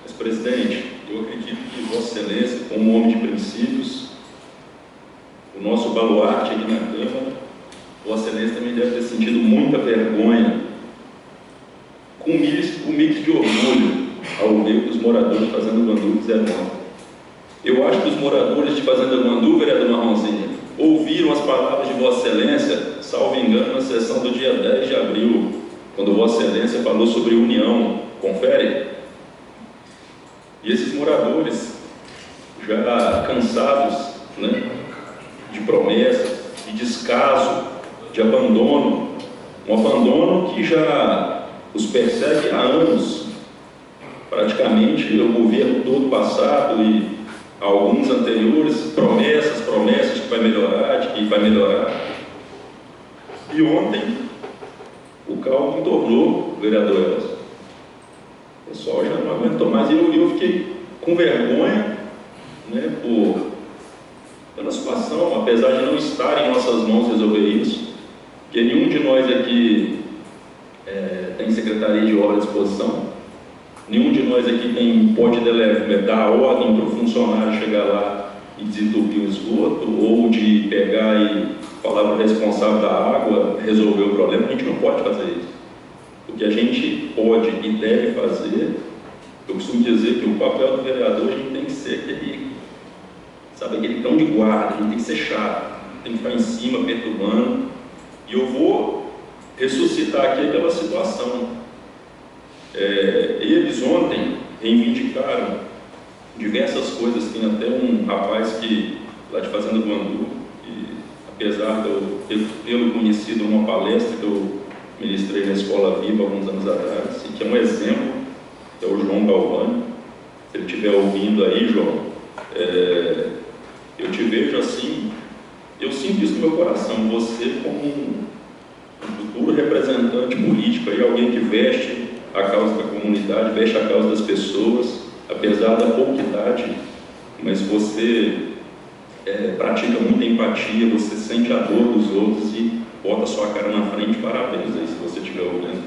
Mas, presidente, eu acredito que Vossa Excelência, como homem de princípios, o nosso baluarte aqui na Câmara, Vossa Excelência também deve ter sentido muita vergonha, com um mix de orgulho, ao ver que os moradores de Fazenda Guandu fizeram ontem. Eu acho que os moradores de Fazenda Guandu, vereador Marronzinha, ouviram as palavras de Vossa Excelência, salvo engano, na sessão do dia 10 de abril, quando Vossa Excelência falou sobre união. Confere? E esses moradores, já cansados, né, de promessas, de descaso, de abandono, um abandono que já os persegue há anos, praticamente o governo todo passado e alguns anteriores, promessas de que vai melhorar, E ontem, o caldo entornou, vereador Elson. O pessoal já não aguentou mais. E eu fiquei com vergonha, né, pela situação, apesar de não estar em nossas mãos resolver isso, porque nenhum de nós aqui tem secretaria de obra à disposição, nenhum de nós aqui pode dar ordem para o funcionário chegar lá e desentupir o esgoto, ou de pegar e falar para o responsável da água resolver o problema. A gente não pode fazer isso. O que a gente pode e deve fazer, eu costumo dizer que o papel do vereador, a gente tem que ser aquele cão de guarda, a gente tem que ser chato, tem que ficar em cima, perturbando. E eu vou ressuscitar aqui aquela situação. Eles ontem reivindicaram diversas coisas. Tem até um rapaz lá de Fazenda Guandu, que, apesar de eu tê-lo conhecido numa palestra que eu ministrei na Escola Viva alguns anos atrás, e que é um exemplo, que é o João Galvani. Se ele estiver ouvindo aí, João, eu te vejo assim, eu sinto isso no meu coração, você como um futuro representante político, aí, alguém que veste a causa da comunidade, veste a causa das pessoas, apesar da pouca idade, mas você pratica muita empatia, você sente a dor dos outros e bota a sua cara na frente. Parabéns aí, se você estiver ouvindo.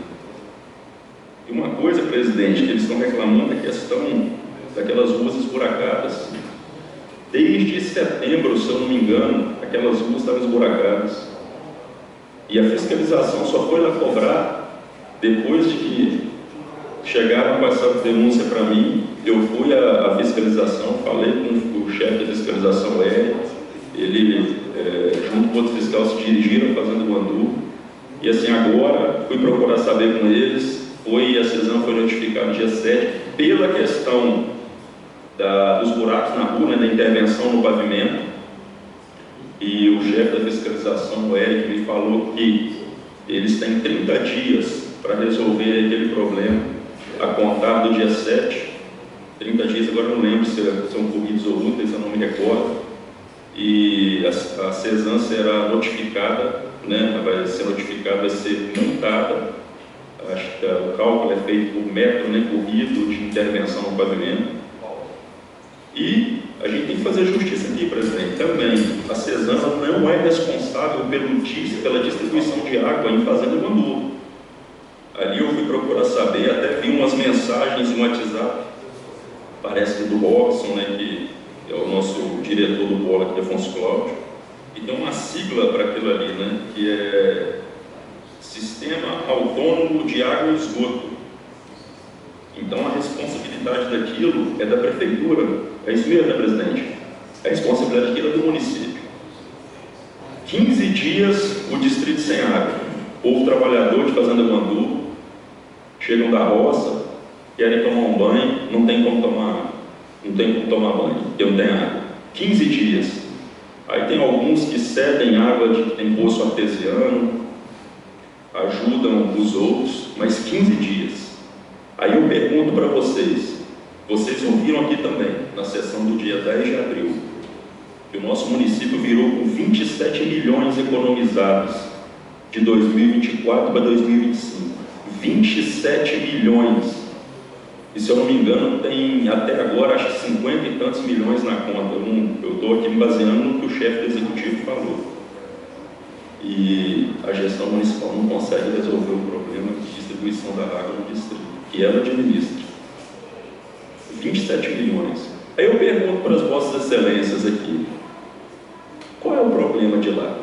E uma coisa, presidente, que eles estão reclamando é a questão daquelas ruas esburacadas. Desde setembro, se eu não me engano, aquelas ruas estavam esburacadas. E a fiscalização só foi lá cobrar depois de que chegaram com essa denúncia para mim. Eu fui à fiscalização, falei com o chefe da fiscalização, ele, junto com outro fiscal, se dirigiram à Fazenda Guandu. E assim, agora, fui procurar saber com eles, a cisão foi notificada dia 7, pela questão dos buracos na rua, né, da intervenção no pavimento. E o chefe da fiscalização, o Eric, me falou que eles têm 30 dias para resolver aquele problema, a contar do dia 7, 30 dias, agora não lembro se são corridos ou úteis, eu não me recordo, e a CESAM será notificada, né, vai ser montada, acho que o cálculo é feito por metro, né, corrido de intervenção no pavimento. E a gente tem que fazer justiça aqui, presidente, também. A CESAM não é responsável pela distribuição de água em Fazenda Guandu. Ali eu fui procurar saber, até vi umas mensagens no WhatsApp, parece que do Robson, né, que é o nosso diretor do polo aqui, Afonso Cláudio, e tem uma sigla para aquilo ali, né, que é Sistema Autônomo de Água e Esgoto. Então a responsabilidade daquilo é da prefeitura. É isso mesmo, né, presidente? A responsabilidade daquilo é do município. 15 dias o distrito sem água. O povo trabalhador de Fazenda Guandu chegam da roça, querem tomar um banho, não tem como tomar banho, porque não tem água. 15 dias. Aí tem alguns que cedem água de que tem poço artesiano, ajudam os outros, mas 15 dias. Aí eu pergunto para vocês ouviram aqui também, na sessão do dia 10 de abril, que o nosso município virou com 27 milhões economizados de 2024 para 2025. 27 milhões. E se eu não me engano, tem até agora, acho que 50 e tantos milhões na conta. Eu estou aqui me baseando no que o chefe do executivo falou. e a gestão municipal não consegue resolver o problema de distribuição da água no distrito, que ela administra. 27 milhões. Aí eu pergunto para as vossas excelências aqui, qual é o problema de lá?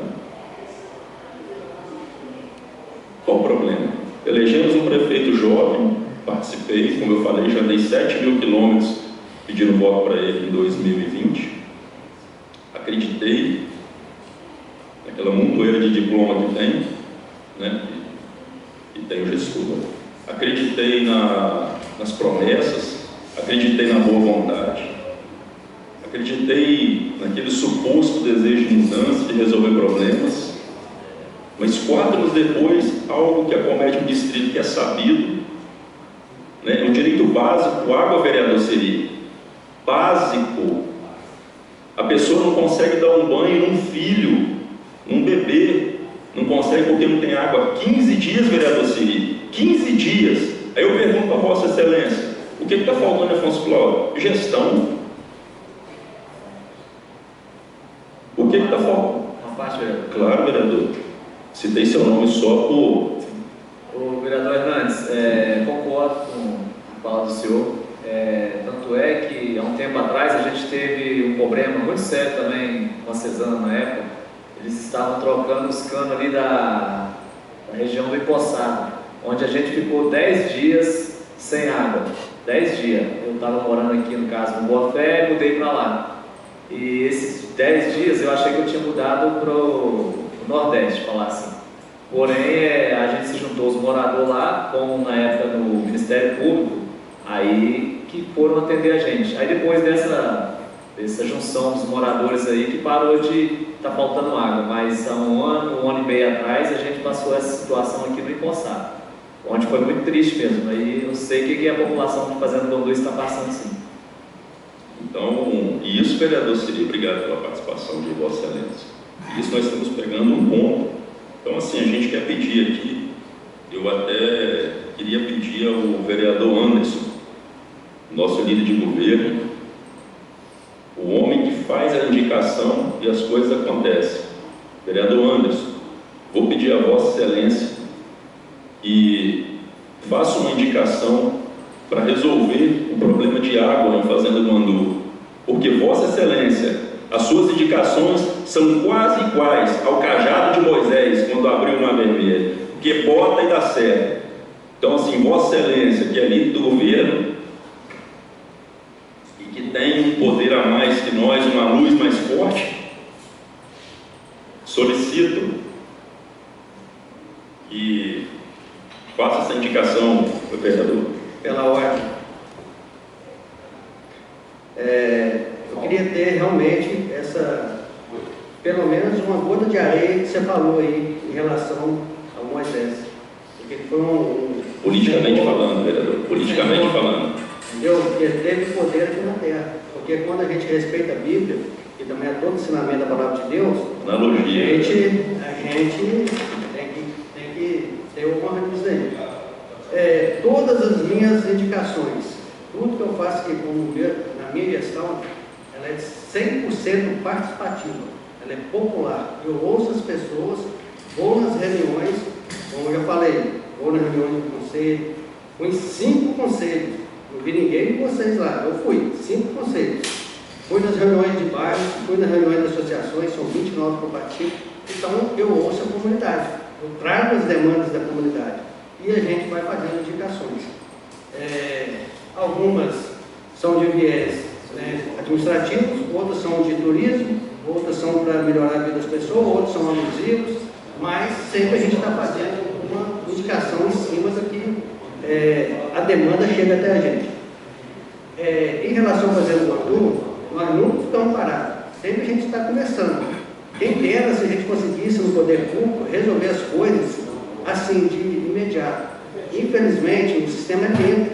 Qual o problema? Elegemos um prefeito jovem, participei, como eu falei, já dei 7 mil quilômetros pedindo voto para ele em 2020. Acreditei naquela montoeira de diploma que tem, né? E tem o gestor. Acreditei nas promessas, acreditei na boa vontade, acreditei naquele suposto desejo de mudança, de resolver problemas, mas 4 anos depois, algo que acomete um distrito que é sabido, né, um direito básico, água, vereador, seria básico. A pessoa não consegue dar um banho num filho, num bebê, não consegue porque não tem água há 15 dias, vereador Siri, 15 dias. Aí eu pergunto para Vossa Excelência, o que está faltando, Afonso Cláudio? Gestão. O que está faltando? Uma parte, vereador. Claro, vereador. Citei seu nome só por... O vereador Hernandes, concordo com a fala do senhor. Tanto é que há um tempo atrás a gente teve um problema muito sério também com a Cesana na época. Eles estavam trocando os canos ali da região do Empoçado, onde a gente ficou 10 dias sem água. 10 dias. Eu estava morando aqui, no caso, no Boa Fé, mudei para lá. E esses 10 dias eu achei que eu tinha mudado para o Nordeste, falar assim. Porém, a gente se juntou, os moradores lá, como na época do Ministério Público, aí que foram atender a gente. Aí depois dessa junção dos moradores aí, que parou de estar faltando água. Mas há um ano e meio atrás, a gente passou essa situação aqui no Empoçado, onde foi muito triste mesmo. Aí eu sei o que a população de Fazenda Dom Luiz está passando, sim. Então, e isso, vereador Siri, obrigado pela participação de Vossa Excelência. Isso nós estamos pegando um ponto. Então, assim, a gente quer pedir aqui, eu até queria pedir ao vereador Anderson, nosso líder de governo, o homem que faz a indicação e as coisas acontecem. Vereador Anderson, vou pedir a Vossa Excelência que faça uma indicação para resolver o problema de água na Fazenda do Andu, porque Vossa Excelência, as suas indicações são quase iguais ao cajado de Moisés quando abriu o Mar Vermelho, que bota e dá certo. Então, assim, Vossa Excelência, que é líder do governo e que tem um poder a mais que nós, uma luz mais forte, solicito que faça essa indicação, meu vereador. Pela ordem. Eu queria ter realmente pelo menos uma gota de areia que você falou aí em relação ao Moisés. Porque foi politicamente falando, vereador, politicamente falando. Entendeu? Porque ele teve poder aqui na terra. Porque quando a gente respeita a Bíblia, que também é todo ensinamento da palavra de Deus, analogia, a gente tem que ter honra disso aí. Todas as minhas indicações, tudo que eu faço aqui como na minha gestão, ela é 100% participativa, ela é popular. Eu ouço as pessoas, vou nas reuniões, como eu já falei, vou nas reuniões do conselho, fui em 5 conselhos, não vi ninguém de vocês lá, eu fui, 5 conselhos. Fui nas reuniões de bairro, fui nas reuniões de associações, são 29 que eu participo, então eu ouço a comunidade, eu trago as demandas da comunidade e a gente vai fazendo indicações. Algumas são de viés administrativos, outras são de turismo, outras são para melhorar a vida das pessoas, outras são alusivos, mas sempre a gente está fazendo uma indicação em cima do que a demanda chega até a gente. Em relação a fazer o Andu, nós nunca ficamos parados, sempre a gente está conversando. Quem dera se a gente conseguisse no poder público resolver as coisas assim, de imediato. Infelizmente, o sistema é lento,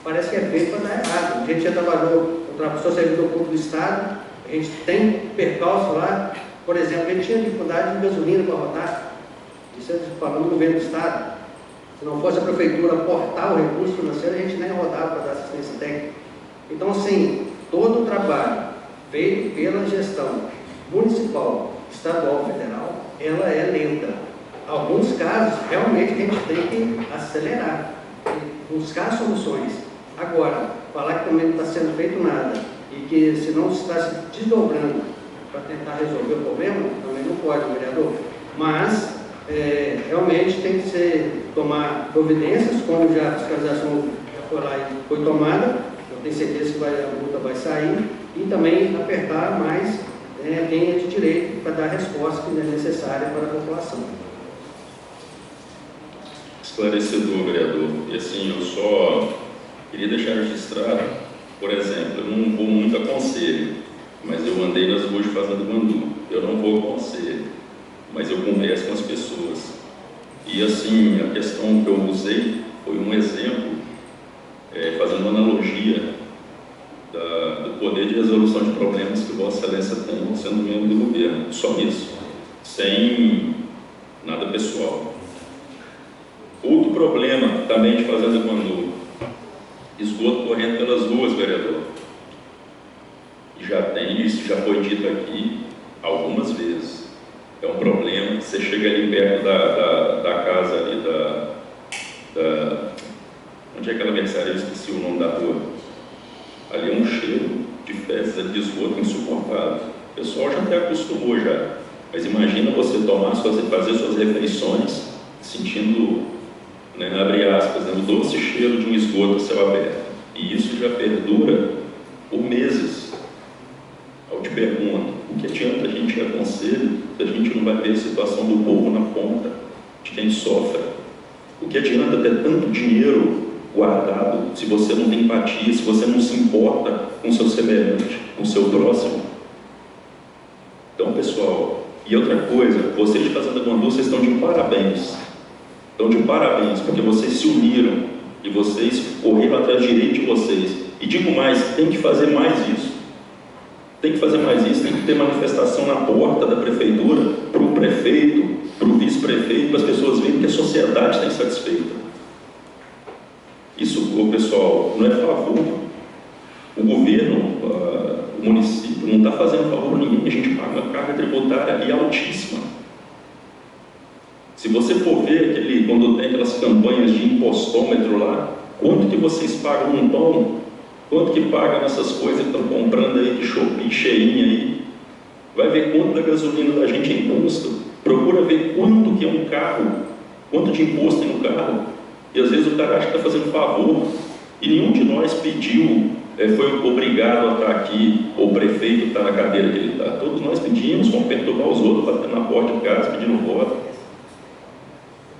parece que é feito para dar errado. A gente já trabalhou, sou servidor público do Estado, a gente tem percalço lá, por exemplo, a gente tinha dificuldade de gasolina para rodar, isso é falando do governo do Estado. Se não fosse a prefeitura aportar o recurso financeiro, a gente nem rodava para dar assistência técnica. Então, assim, todo o trabalho feito pela gestão municipal, estadual, federal, ela é lenta. Alguns casos, realmente, a gente tem que acelerar, buscar soluções. Agora, falar que também não está sendo feito nada e que se não está se desdobrando para tentar resolver o problema, também não pode, vereador. Mas, realmente tem que tomar providências, como já a fiscalização foi lá e foi tomada, eu tenho certeza que a multa vai sair, e também apertar mais quem é de direito para dar a resposta que é necessária para a população. Esclarecedor, vereador. E assim, eu só queria deixar registrado, por exemplo, eu não vou muito a conselho, mas eu andei nas ruas de Fazenda Guandu. Eu não vou a conselho, mas eu converso com as pessoas. E assim, a questão que eu usei foi um exemplo, fazendo uma analogia do poder de resolução de problemas que Vossa Excelência tem sendo membro do governo. Só isso, sem nada pessoal. Outro problema também de Fazenda Guandu, esgoto correndo pelas ruas, vereador. Já tem isso, já foi dito aqui algumas vezes. É um problema, você chega ali perto da casa ali onde é aquela mercearia? Eu esqueci o nome da rua. Ali é um cheiro de fezes, de esgoto insuportável. O pessoal já até acostumou já. Mas imagina você fazer suas refeições sentindo, abre aspas, o doce cheiro de um esgoto a céu aberto. E isso já perdura por meses. Eu te pergunto, o que adianta a gente ir a conselho se a gente não vai ver a situação do povo na ponta, de quem sofre? O que adianta ter tanto dinheiro guardado se você não tem empatia, se você não se importa com o seu semelhante, com o seu próximo? Então, pessoal, e outra coisa, vocês de Fazenda Guandu, vocês estão de parabéns. Estão de parabéns, porque vocês se uniram e vocês correram atrás do direito de vocês. E digo mais, tem que fazer mais isso. Tem que fazer mais isso, tem que ter manifestação na porta da prefeitura, para o prefeito, para o vice-prefeito, para as pessoas verem que a sociedade está insatisfeita. Isso, pessoal, não é favor. O governo, o município, não está fazendo favor a ninguém. A gente paga uma carga tributária e altíssima. Se você for ver quando tem aquelas campanhas de impostômetro lá, quanto que vocês pagam num pão? Quanto que pagam nessas coisas que estão comprando aí de Shopee cheinha aí? Vai ver quanto da gasolina da gente é imposto. Procura ver quanto que é um carro, quanto de imposto tem no carro. E às vezes o cara acha que está fazendo favor. E nenhum de nós pediu, foi obrigado a estar aqui, ou o prefeito está na cadeira que ele está. Todos nós pedimos, vamos perturbar os outros, batendo na porta de casa, pedindo voto,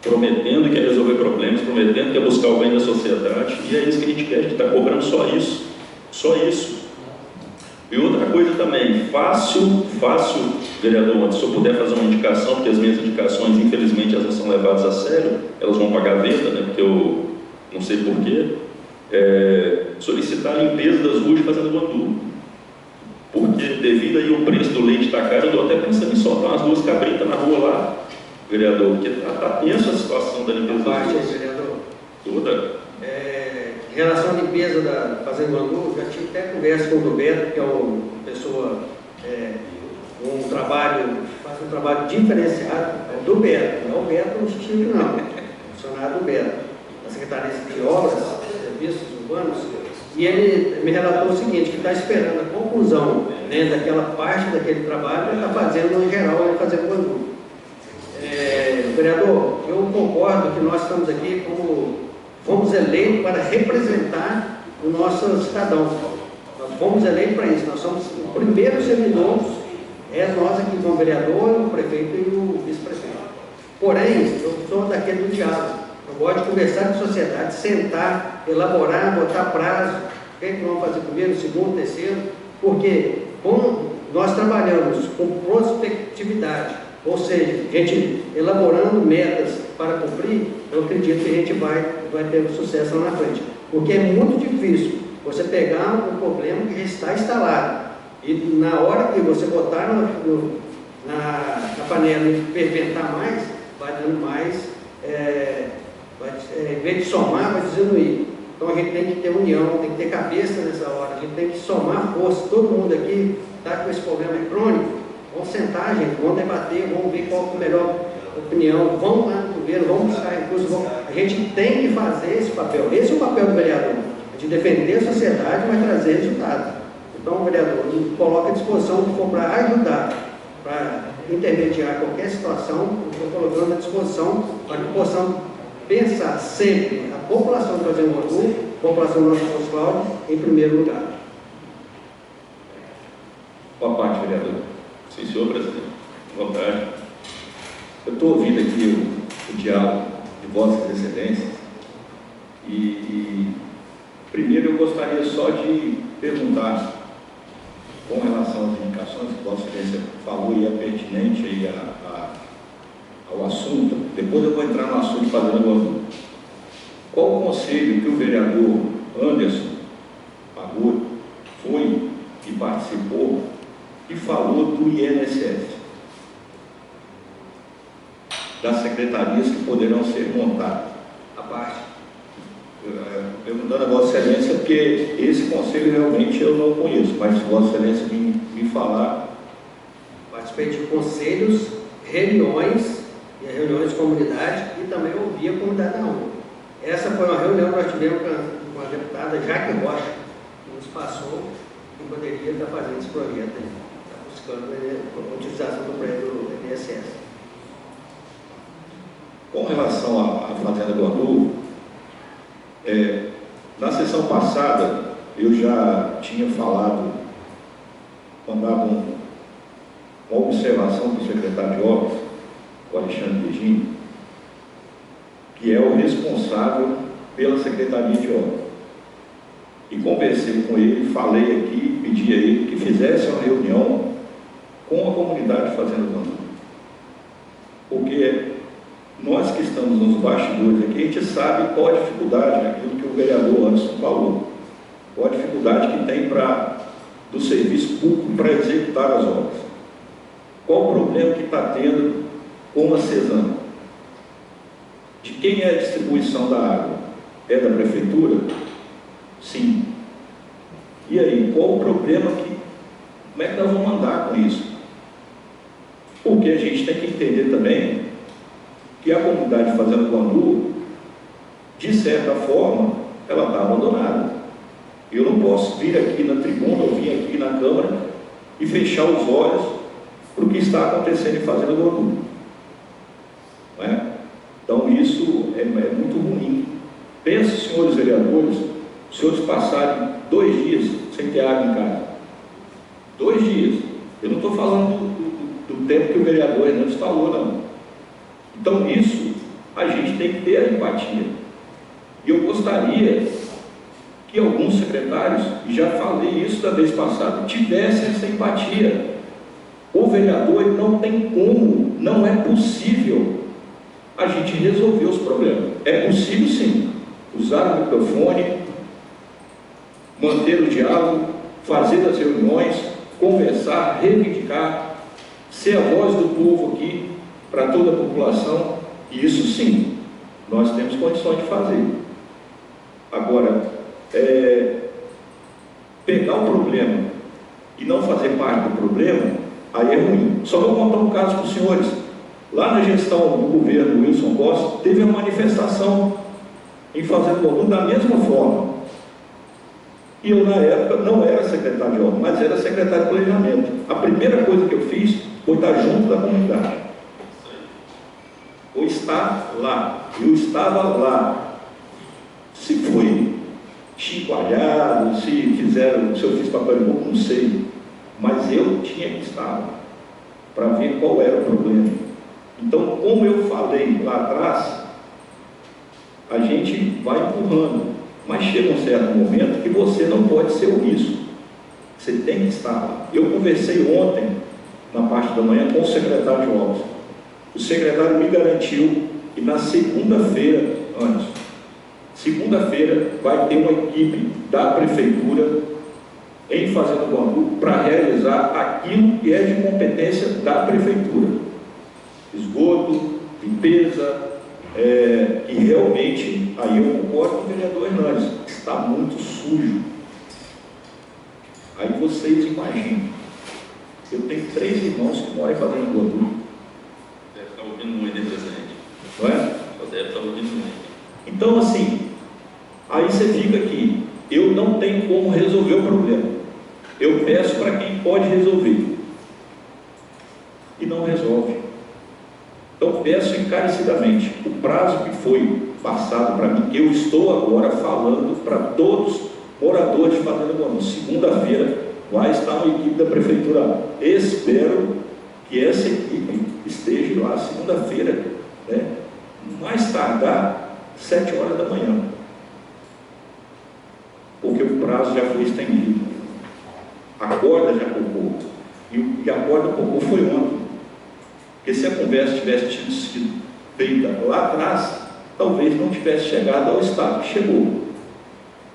prometendo que ia resolver problemas, prometendo que ia buscar o bem da sociedade. E é isso que a gente quer, a gente está cobrando só isso. Só isso. E outra coisa também, fácil, vereador, se eu puder fazer uma indicação, porque as minhas indicações, infelizmente, elas não são levadas a sério, elas vão para a gaveta, porque eu não sei porquê, solicitar a limpeza das ruas de Fazenda Guandu. Porque devido aí ao preço do leite estar caro, eu estou até pensando em soltar umas 2 cabritas na rua lá, vereador, porque está tensa a situação da limpeza das ruas. Vereador. Toda. Em relação à limpeza da Fazenda Guandu, já tive até conversa com o Roberto, que é uma pessoa, faz um trabalho diferenciado, é o do Beto, não é o Beto no Chico, não, funcionário do Beto, da Secretaria de Obras, Serviços Urbanos, e ele me relatou o seguinte, que está esperando a conclusão daquela parte daquele trabalho, ele está fazendo em geral, ele está fazendo Guandu. Vereador, eu concordo que nós estamos aqui como fomos eleitos para representar o nosso cidadão. Nós fomos eleitos para isso. Nós somos o primeiro servidor, nós aqui como vereador, o prefeito e o vice-prefeito. Porém, eu sou daquele do diálogo. Eu gosto de conversar com a sociedade, sentar, elaborar, botar prazo. O que é que vamos fazer primeiro, segundo, terceiro? Porque como nós trabalhamos com prospectividade, ou seja, a gente elaborando metas para cumprir, eu acredito que a gente vai ter um sucesso lá na frente. Porque é muito difícil você pegar um problema que já está instalado e na hora que você botar na panela e ferventar mais, vai dando mais, em vez de somar, vai diminuir. Então a gente tem que ter união, tem que ter cabeça nessa hora, a gente tem que somar força. Todo mundo aqui está com esse problema crônico Vamos sentar, gente, vamos debater, vamos ver qual é a melhor opinião, vamos lá no governo, vamos buscar recursos. A gente tem que fazer esse papel. Esse é o papel do vereador, de defender a sociedade, mas trazer resultados. Então, o vereador coloca à disposição, se for para ajudar, para intermediar qualquer situação, estou colocando à disposição para que possamos pensar sempre a população de Fazenda Guandu, a população do nosso São Cláudio, em primeiro lugar. Boa parte, vereador. Sim, senhor presidente. Boa tarde. Eu estou ouvindo aqui o diálogo de Vossas Excelências e primeiro eu gostaria só de perguntar, com relação às indicações que Vossa Excelência falou e é pertinente aí ao assunto, depois eu vou entrar no assunto de Fazenda Guandu. Qual o conselho que o vereador Anderson Pagotto foi e participou e falou do INSS? Das secretarias que poderão ser montadas. A parte. Perguntando a Vossa Excelência, porque esse conselho realmente eu não conheço, mas se Vossa Excelência me falar. Participei de conselhos, reuniões de comunidade e também ouvi a comunidade da rua. Essa foi uma reunião que nós tivemos com a deputada Jaque Rocha, que nos passou que poderia estar fazendo esse projeto aí, está buscando a utilização do prédio do INSS. Com relação à Fazenda Guandu, na sessão passada eu já tinha falado, mandado uma observação do secretário de Obras, o Alexandre Virgínio, que é o responsável pela Secretaria de Obras. E conversei com ele, falei aqui, pedi a ele que fizesse uma reunião com a comunidade de Fazenda Guandu. Porque nós que estamos nos bastidores aqui, a gente sabe qual a dificuldade, aquilo que o vereador Anderson falou, qual a dificuldade que tem do serviço público para executar as obras. Qual o problema que está tendo com a CESAM? De quem é a distribuição da água? É da prefeitura? Sim. E aí, qual o problema como é que nós vamos andar com isso? Porque a gente tem que entender também que a comunidade de Fazenda Guandu, de certa forma, ela está abandonada. Eu não posso vir aqui na tribuna, ou vir aqui na Câmara e fechar os olhos para o que está acontecendo em Fazenda Guandu. Não é? Então isso é muito ruim. Pense, senhores vereadores, os senhores passarem 2 dias sem ter água em casa. 2 dias. Eu não estou falando do tempo que o vereador Hernandes falou, não. Então isso, a gente tem que ter a empatia. E eu gostaria que alguns secretários, e já falei isso da vez passada, tivessem essa empatia. O vereador ele não tem como, não é possível a gente resolver os problemas. É possível sim, usar o microfone, manter o diálogo, fazer as reuniões, conversar, reivindicar, ser a voz do povo aqui, para toda a população, e isso sim, nós temos condições de fazer. Agora, pegar o problema e não fazer parte do problema, aí é ruim. Só vou contar um caso para os senhores. Lá na gestão do governo Wilson Costa, teve uma manifestação em Fazenda Guandu da mesma forma. E eu, na época, não era secretário de obras, mas era secretário de planejamento. A primeira coisa que eu fiz foi estar junto da comunidade. Ou estar lá. Eu estava lá. Se fui chicoalhado, se eu fiz papel de boca, não sei. Mas eu tinha que estar lá para ver qual era o problema. Então, como eu falei lá atrás, a gente vai empurrando. Mas chega um certo momento que você não pode ser o risco. Você tem que estar lá. Eu conversei ontem, na parte da manhã, com o secretário de obras. O secretário me garantiu que na segunda-feira, segunda-feira, vai ter uma equipe da prefeitura em Fazenda Guandu para realizar aquilo que é de competência da prefeitura. Esgoto, limpeza, e realmente, aí eu concordo com o vereador Hernandes, está muito sujo. Aí vocês imaginam, eu tenho 3 irmãos que moram em Fazenda do Guandu. Deve estar ouvindo muito, hein, presidente? Não é? Deve estar ouvindo muito. Então, assim, aí você fica aqui, eu não tenho como resolver o problema. Eu peço para quem pode resolver. E não resolve. Então, peço encarecidamente, o prazo que foi passado para mim, que eu estou agora falando para todos os moradores de Fazenda do Guandu, segunda-feira vai estar uma equipe da Prefeitura lá. Espero que essa equipe esteja lá segunda-feira, né? Mais tardar 7 horas da manhã, porque o prazo já foi estendido. A corda já cocou, e a corda cocou foi ontem, porque se a conversa tivesse sido feita lá atrás, talvez não tivesse chegado ao estado que chegou.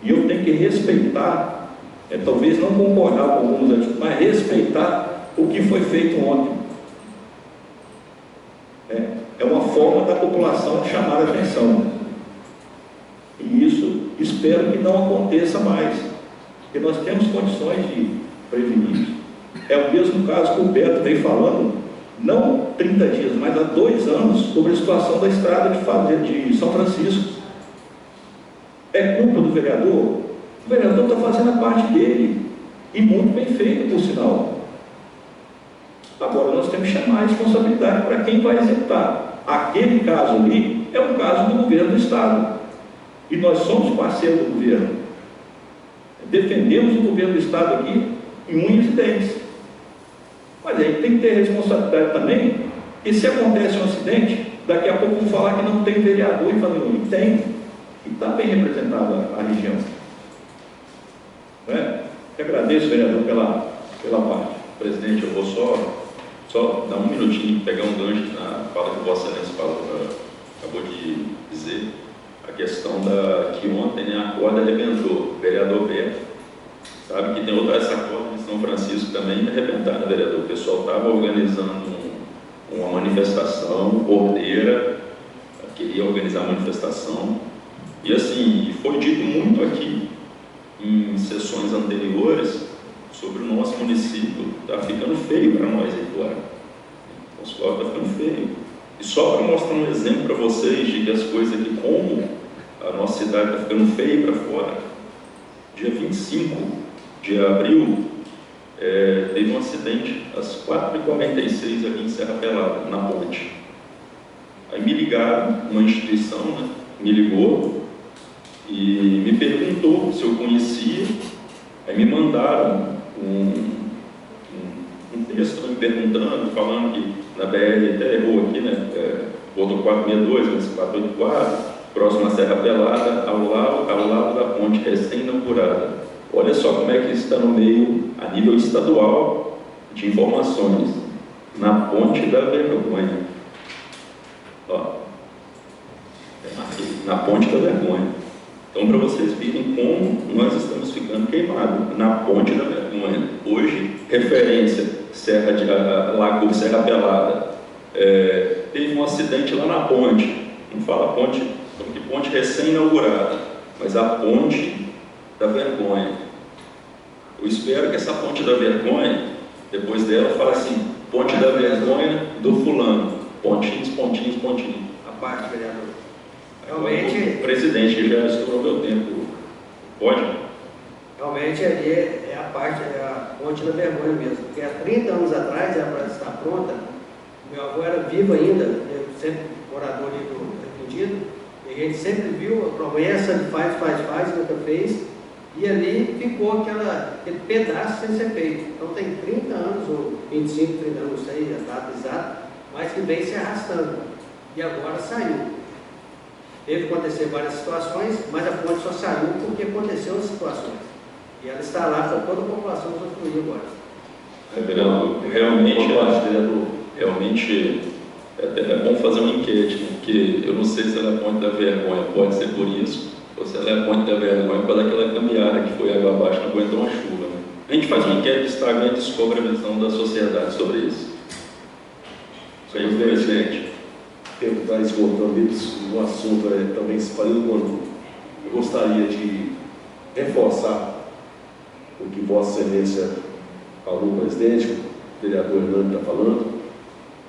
E eu tenho que respeitar, talvez não concordar com alguns atitudes, mas respeitar o que foi feito ontem. É uma forma da população chamar a atenção. E isso espero que não aconteça mais, porque nós temos condições de prevenir. É o mesmo caso que o Beto vem falando, não 30 dias, mas há 2 anos, sobre a situação da estrada de São Francisco. É culpa do vereador? O vereador está fazendo a parte dele, e muito bem feito, por sinal. Agora nós temos que chamar a responsabilidade para quem vai executar. Aquele caso ali é um caso do governo do Estado, e nós somos parceiros do governo. Defendemos o governo do Estado aqui em unhas e dentes. Mas aí tem que ter responsabilidade também, e se acontece um acidente, daqui a pouco vão falar que não tem vereador e falar, não tem, e está bem representada a região. Não é? Eu agradeço, vereador, pela parte. Presidente, eu vou só dar um minutinho, pegar um gancho na fala que Vossa Excelência acabou de dizer, a questão que ontem, né, a corda arrebentou, vereador Beto, sabe que tem outra, essa corda de São Francisco também arrebentada, né, vereador? O pessoal estava organizando uma manifestação ordeira, queria organizar a manifestação, e assim, foi dito muito aqui, em sessões anteriores, sobre o nosso município. Está ficando feio para nós aí fora. O consulado está ficando feio. E só para mostrar um exemplo para vocês de que as coisas aqui, como a nossa cidade está ficando feia para fora, dia 25 de abril, teve um acidente às 4h46 aqui em Serra Pelada, na ponte. Aí me ligaram, uma instituição, né, me ligou e me perguntou se eu conhecia. Aí me mandaram um texto me perguntando, falando que na BR até errou aqui, né? Botou 462, mas 484, próximo à Serra Pelada, ao lado da ponte recém-inaugurada. Olha só como é que isso está no meio, a nível estadual, de informações. Na ponte da vergonha. Ó, na ponte da vergonha. Então, para vocês verem como nós estamos ficando queimados, na ponte da vergonha. Hoje, referência, Serra Pelada. Teve um acidente lá na ponte, não fala ponte, que ponte recém-inaugurada, mas a ponte da vergonha. Eu espero que essa ponte da vergonha, depois dela, fale assim, ponte da vergonha do fulano, pontinhos, pontinhos, pontinhos. A parte, vereador. Realmente, o presidente, que já estourou meu tempo, pode? Realmente ali é a parte, é a ponte da vergonha mesmo, porque há 30 anos atrás, ela para estar pronta, meu avô era vivo ainda, eu sempre morador ali do Arrependido, e a gente sempre viu a promessa de faz, nunca fez, e ali ficou aquele pedaço sem ser feito. Então tem 30 anos, ou 25, 30 anos, não sei a data exata, mas que vem se arrastando, e agora saiu. Teve que acontecer várias situações, mas a ponte só saiu porque aconteceu as situações. E ela está lá para toda a população construir agora. Vereador, realmente é bom fazer uma enquete, porque eu não sei se ela é a ponte da vergonha, pode ser por isso, ou se ela é a ponte da vergonha por daquela caminhada que foi água abaixo, não aguentou uma chuva. Né? A gente faz uma enquete no Instagram e descobre a visão da sociedade sobre isso. Isso aí, presidente. O tempo está esgotando, o assunto também se falando quando eu gostaria de reforçar o que Vossa Excelência falou, presidente, vereador Hernani está falando,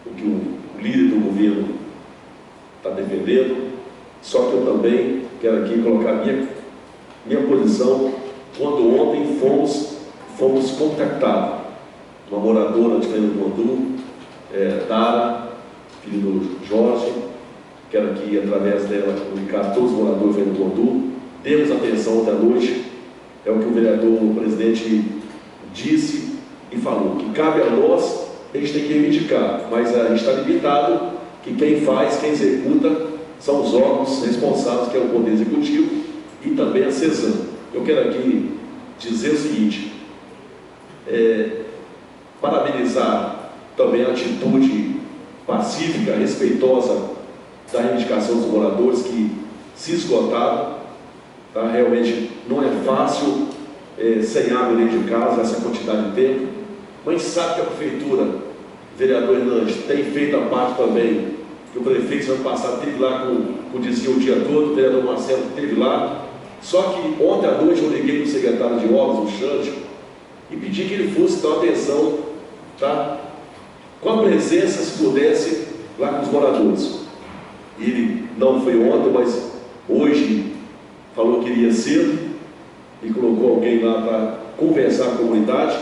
o que o líder do governo está defendendo, só que eu também quero aqui colocar minha posição quando ontem fomos contactados. Uma moradora de Fernando Gondu, Dara, filho do Jorge, quero aqui, através dela, comunicar a todos os moradores de Fernando Gondu. Demos atenção ontem à noite, é o que o vereador, o presidente, disse e falou, que cabe a nós, a gente tem que reivindicar, mas a gente está limitado, que quem faz, quem executa, são os órgãos responsáveis, que é o Poder Executivo e também a CESAM. Eu quero aqui dizer o seguinte, parabenizar também a atitude pacífica, respeitosa da reivindicação dos moradores que se esgotaram. Tá? Realmente não é fácil, sem água dentro de casa, essa quantidade de tempo, mas sabe que a Prefeitura, vereador Hernandes, tem feito a parte também, que o prefeito ano passado esteve lá com o Dizia o dia todo, o vereador Marcelo esteve lá, só que ontem à noite eu liguei para o secretário de obras, o Xande, e pedi que ele fosse dar atenção, tá? Com a presença, se pudesse, lá com os moradores. Ele não foi ontem, mas hoje falou que iria cedo e colocou alguém lá para conversar com a comunidade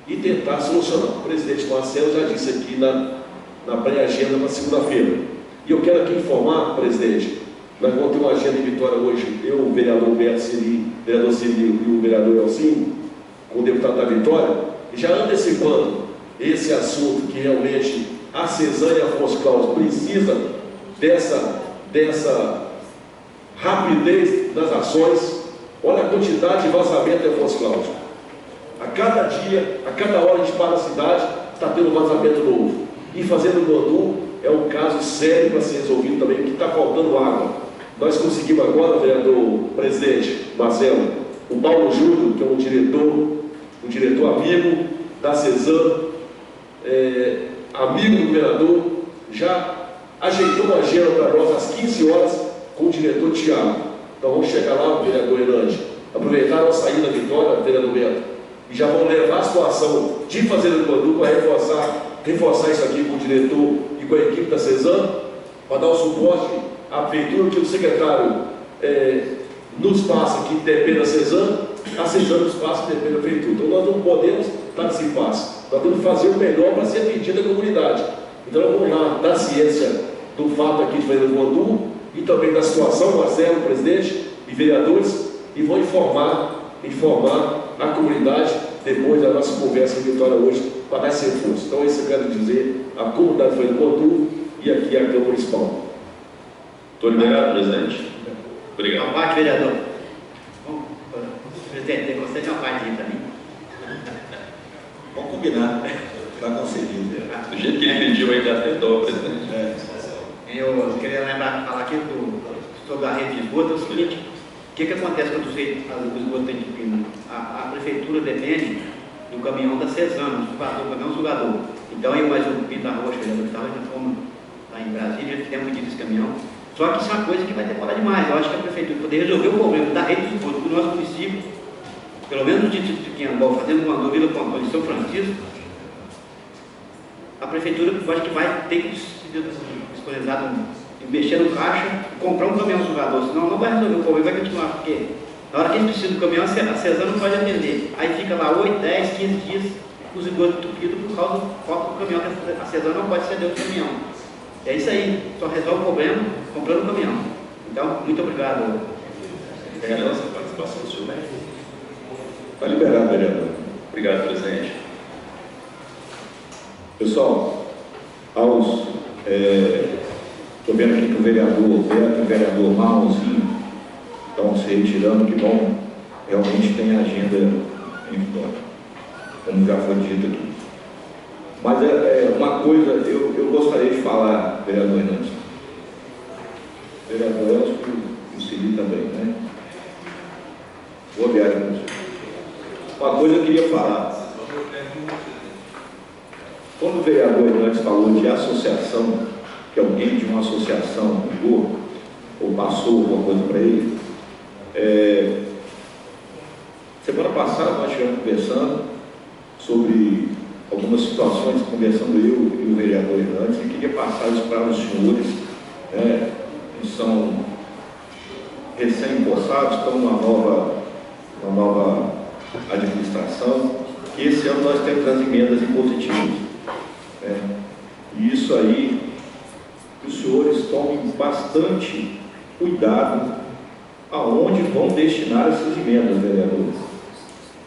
e tentar solucionar. O presidente Marcelo já disse aqui na pré-agenda para segunda-feira. E eu quero aqui informar, presidente, nós vamos ter uma agenda em Vitória hoje, eu, o vereador Humberto Ciri, vereador Ciri e o vereador Elcinho, com o deputado da Vitória, e já antecipando esse assunto que realmente a CESAM e a Afonso Cláudio precisa dessa rapidez das ações. Olha a quantidade de vazamento de Afonso Cláudio. A cada dia, a cada hora a gente para a cidade, está tendo um vazamento novo. E fazendo Gondu é um caso sério para ser resolvido também, que está faltando água. Nós conseguimos agora, vereador presidente Marcelo, o Paulo Júnior, que é um diretor amigo da CESAM, amigo do vereador, já ajeitou uma agenda para nós às 15 horas com o diretor Tiago. Então vamos chegar lá, vereador Hernandes, aproveitar a nossa ida da Vitória, vereador Beto, e já vamos levar a situação de Fazenda do Gondu para reforçar isso aqui com o diretor e com a equipe da CESAM, para dar o suporte à prefeitura, que o secretário nos passa, que depende da CESAM, a CESAM nos passa, que depende da prefeitura. Então nós não podemos estar nesse impasse, nós temos que fazer o melhor para ser atendido a comunidade. Então nós vamos lá dar ciência do fato aqui de Fazenda do Gondu e também da situação, Marcelo, presidente e vereadores, e vou informar a comunidade depois da nossa conversa em Vitória hoje, para dar esse reforço. Então, isso eu quero dizer à comunidade de Fazenda do Gondu e aqui à Câmara Municipal. Estou liberado, presidente. Obrigado. Uma parte, vereador. Bom, presidente, tem você de uma parte aí também. Vamos combinar, está concedido. Do jeito que ele pediu aí, dá até dó, presidente. Eu queria falar aqui sobre a rede de esgoto. É o seguinte, o que acontece quando o esgoto tem que ir? A prefeitura depende do caminhão da CESAM, do caminhão sugador. Então eu mais o Pita Rocha, vereador, já fomos lá em Brasília, já temos pedido esse caminhão. Só que isso é uma coisa que vai demorar demais. Eu acho que a prefeitura poder resolver o problema da rede de esgoto do nosso município, pelo menos no distrito de Quinhambó, fazendo uma Vila Pontão de São Francisco, a prefeitura, eu acho que vai ter que disponibilizar, mexer no caixa, comprar um caminhão sugador, senão não vai resolver o problema, vai continuar, porque na hora que eles precisam do caminhão, a CESAM não pode atender. Aí fica lá 8, 10, 15 dias com os esgotos entupidos por causa da falta do caminhão, a CESAM não pode ceder o caminhão. É isso aí, só resolve o problema comprando o caminhão. Então, muito obrigado. Vereador, essa participação do senhor. Está liberado, vereador. Obrigado, presidente. Pessoal, estou vendo aqui que o vereador Roberto e o vereador Marlonzinho estão se retirando, que bom, realmente tem agenda em Vitória, como já foi dito aqui. Mas uma coisa, eu gostaria de falar, vereador Hernandes, vereador Elcio e o Ciri também, né? Boa viagem, professor. Uma coisa eu queria falar. Quando o vereador Hernandes falou de associação, que alguém de uma associação ligou, ou passou alguma coisa para ele, semana passada nós estivemos conversando sobre algumas situações, conversando eu e o vereador Hernandes, e queria passar isso para os senhores, né, que são recém-empossados, estão numa nova administração, que esse ano nós temos as emendas impositivas, né? E isso aí, que os senhores tomem bastante cuidado aonde vão destinar essas emendas, vereadores.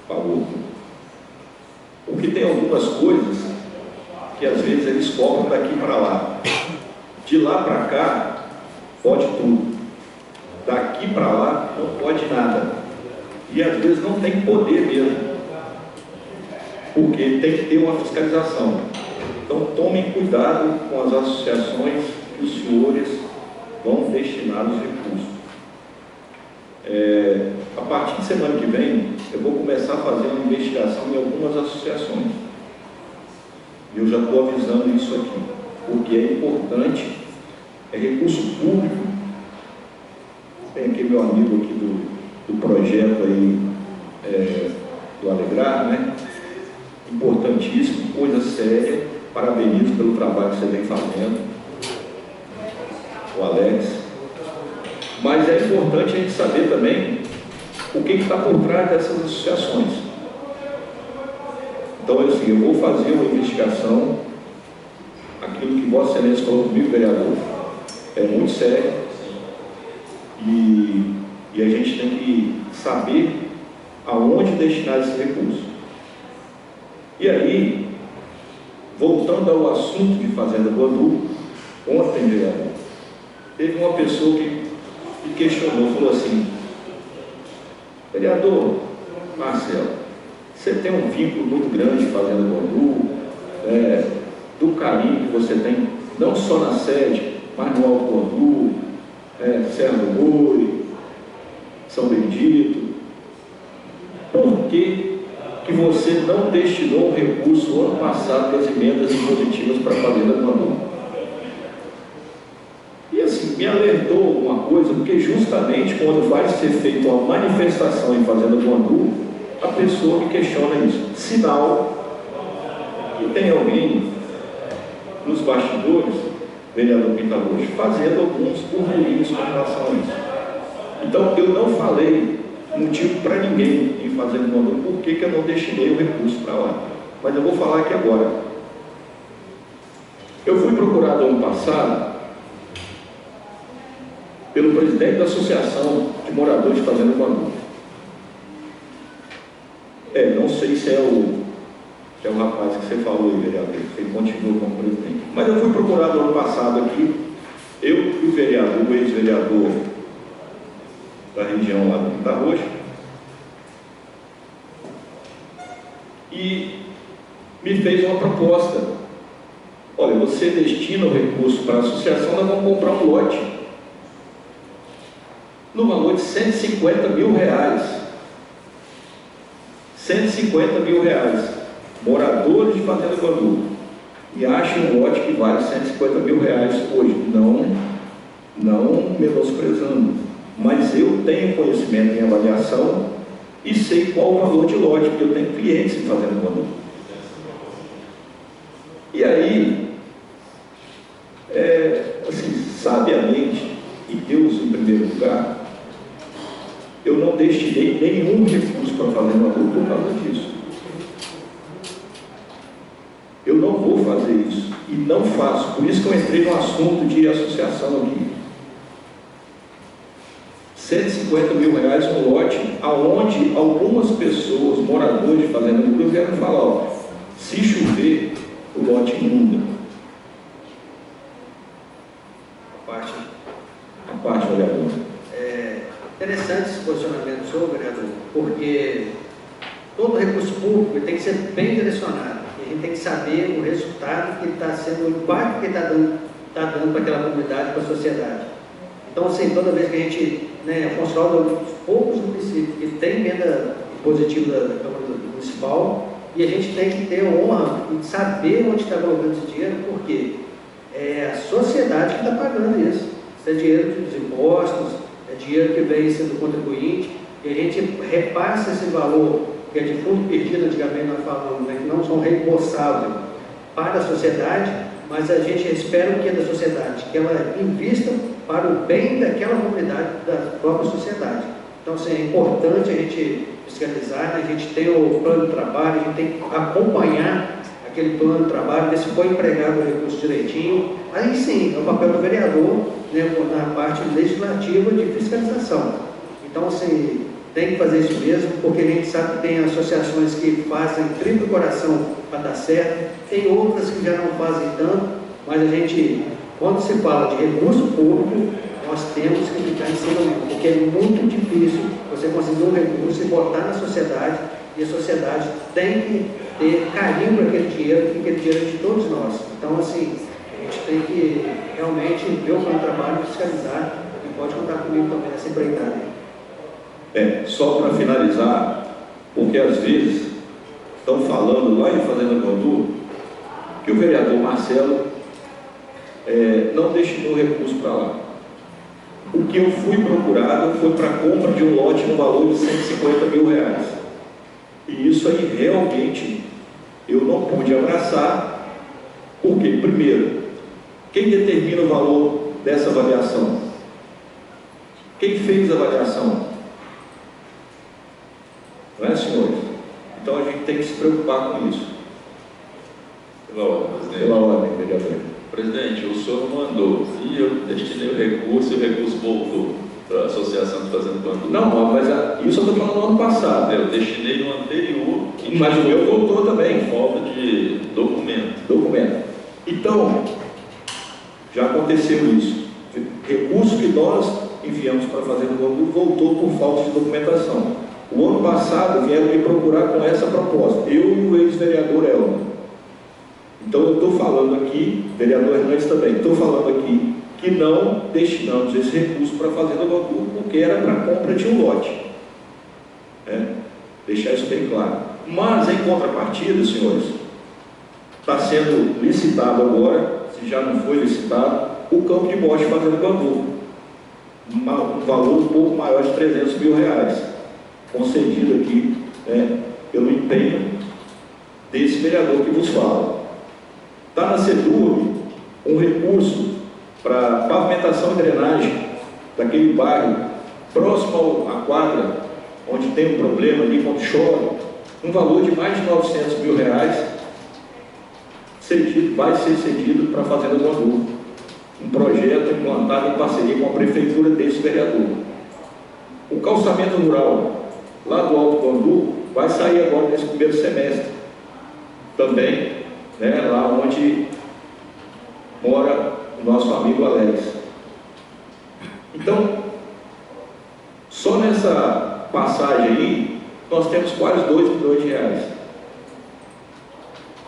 Por favor. Porque tem algumas coisas que às vezes eles cobram daqui para lá. De lá para cá, pode tudo. Daqui para lá, não pode nada. E às vezes não tem poder mesmo. Porque tem que ter uma fiscalização. Então tomem cuidado com as associações que os senhores vão destinar os recursos. A partir de semana que vem, eu vou começar a fazer uma investigação em algumas associações. E eu já estou avisando isso aqui, porque é importante, é recurso público. Tem aqui meu amigo aqui do projeto aí, do Alegrar, né? Importantíssimo, coisa séria. Parabenizo pelo trabalho que você vem fazendo, o Alex. Mas é importante a gente saber também o que está por trás dessas associações. Então, assim, eu vou fazer uma investigação. Aquilo que Vossa Excelência falou comigo, vereador, é muito sério. E a gente tem que saber aonde destinar esse recurso. E aí, voltando ao assunto de Fazenda do Andu, ontem, vereador, teve uma pessoa que questionou, falou assim: vereador Marcelo, você tem um vínculo muito grande com a Fazenda do Andu, do carinho que você tem, não só na sede, mas no Alto do Andu, Serra do Boi, São Benedito. Por que você não destinou um recurso ano passado das emendas impositivas para a Fazenda do Andu? E assim, me alertou alguma coisa, porque justamente quando vai ser feita uma manifestação em Fazenda do Andu, a pessoa me questiona isso. Sinal que tem alguém nos bastidores, vereador Pintarocho, fazendo alguns burburinhos com relação a isso. Então, eu não falei motivo para ninguém em Fazenda do Andu, por que eu não destinei o recurso para lá. Mas eu vou falar aqui agora. Eu fui procurado ano passado pelo presidente da Associação de Moradores de Fazenda do Andu. Não sei se é o rapaz que você falou aí, vereador, que ele continua como presidente. Mas eu fui procurado ano passado aqui, eu e o vereador, o ex-vereador da região lá do Pintarocho, e me fez uma proposta. Olha, você destina o recurso para a associação, nós vamos comprar um lote no valor de R$150 mil. R$150 mil. Moradores de Fazenda do Andu. E achem um lote que vale R$150 mil hoje. Não menosprezando. Mas eu tenho conhecimento em avaliação e sei qual o valor de lote, porque eu tenho clientes em Fazenda do Andu. E aí, assim, sabiamente, e Deus em primeiro lugar, eu não destinei nenhum recurso para Fazenda do Andu por causa disso. Eu não vou fazer isso, e não faço. Por isso que eu entrei no assunto de associação aqui. R$150 mil no lote, aonde algumas pessoas, moradores de Fazenda do Andu, vieram falar: se chover, o lote inunda. A parte, vereador. Interessante esse posicionamento seu, vereador, porque todo recurso público tem que ser bem direcionado. E a gente tem que saber o resultado que está sendo, o impacto que está dando para aquela comunidade, para a sociedade. Então, assim, toda vez que a gente, Afonso Aldo é um dos poucos municípios que tem emenda positiva da Câmara Municipal, e a gente tem que ter a honra de saber onde está colocando esse dinheiro, porque é a sociedade que está pagando isso. Isso é dinheiro dos impostos, é dinheiro que vem sendo contribuinte, e a gente repassa esse valor porque de fundo perdido, antigamente nós falamos, né, que não são reembolsáveis para a sociedade, mas a gente espera o que da sociedade? Que ela invista para o bem daquela comunidade, da própria sociedade. Então, assim, é importante a gente fiscalizar, né? A gente tem o plano de trabalho, a gente tem que acompanhar aquele plano de trabalho, ver se foi empregado o recurso direitinho. Aí sim, é o papel do vereador, né, na parte legislativa de fiscalização. Então, assim, tem que fazer isso mesmo, porque a gente sabe que tem associações que fazem triplo coração para dar certo, tem outras que já não fazem tanto, mas a gente, quando se fala de recurso público, nós temos que ficar em cima mesmo, porque é muito difícil você conseguir um recurso e botar na sociedade, e a sociedade tem que ter carinho por aquele dinheiro, porque aquele dinheiro é de todos nós. Então, assim, a gente tem que realmente ver o plano de trabalho, fiscalizar, e pode contar comigo também nessa empreitada. Só para finalizar, porque às vezes estão falando lá em Fazenda Guandu que o vereador Marcelo não destinou recurso para lá. O que eu fui procurado foi para a compra de um lote no valor de R$150 mil. E isso aí realmente eu não pude abraçar, porque, primeiro, quem determina o valor dessa avaliação? Quem fez a avaliação? Não é, senhores? Então a gente tem que se preocupar com isso. Pela ordem, presidente. Pela ordem, vereador. Presidente, o senhor mandou e eu destinei o recurso e o recurso voltou para a Associação de Fazenda Guandu. Não, mas isso eu estou falando no ano passado. Eu destinei no anterior, Mas o meu voltou também. por falta de documento. Então, já aconteceu isso. Recurso que nós enviamos para a Fazenda Guandu voltou por falta de documentação. O ano passado vieram me procurar com essa proposta, eu e o ex-vereador Elmer. Então eu estou falando aqui, vereador Hernandes também, estou falando aqui que não destinamos esse recurso para a Fazenda Guandu porque era para a compra de um lote. Deixar isso bem claro. Mas em contrapartida, senhores, está sendo licitado agora, se já não foi licitado, o campo de bote Fazenda Guandu. Um valor um pouco maior de R$300 mil. Concedido aqui pelo empenho desse vereador que vos fala. Está na CEDURB um recurso para pavimentação e drenagem daquele bairro próximo à quadra, onde tem um problema ali quando chove, um valor de mais de R$900 mil, vai ser cedido para a Fazenda Guandu. Um projeto implantado em parceria com a prefeitura desse vereador. O calçamento rural lá do Alto Guandu vai sair agora nesse primeiro semestre. Também, lá onde mora o nosso amigo Alex. Então, só nessa passagem aí, nós temos quase R$2 milhões.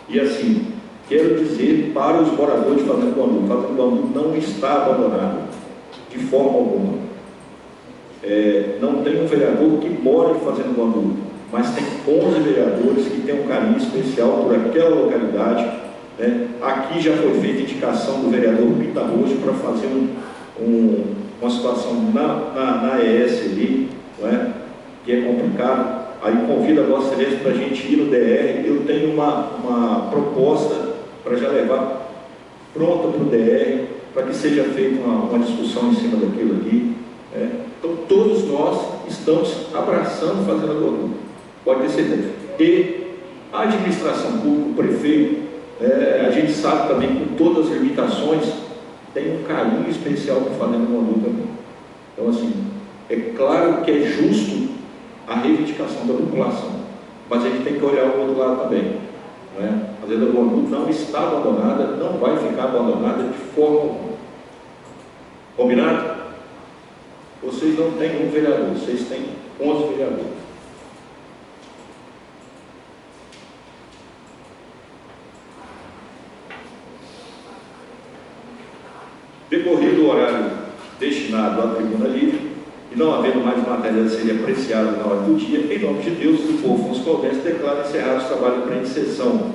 E assim, quero dizer para os moradores de Fazenda Guandu, Fazenda Guandu não está abandonado de forma alguma. Não tem um vereador que mora em Fazenda Guandu, mas tem 11 vereadores que têm um carinho especial por aquela localidade. Aqui já foi feita indicação do vereador Pita Roxo para fazer uma situação na ES ali, que é complicado. Aí convido a Vossa Excelência para a gente ir no DR. Eu tenho uma proposta para já levar pronta para o DR, para que seja feita uma discussão em cima daquilo ali. Então todos nós estamos abraçando Fazenda Guandu, pode ter certeza. E a administração pública, o prefeito, a gente sabe também, com todas as limitações, tem um carinho especial por Fazenda Guandu também. Então assim, é claro que é justo a reivindicação da população, mas a gente tem que olhar o outro lado também. A Fazenda Guandu não está abandonada, não vai ficar abandonada de forma alguma. Combinado? Vocês não têm um vereador, vocês têm 11 vereadores. Decorrido o horário destinado à tribuna livre, e não havendo mais matéria a ser apreciada na hora do dia, em nome de Deus e do povo fonscodense, declaro encerrado o trabalho para a sessão,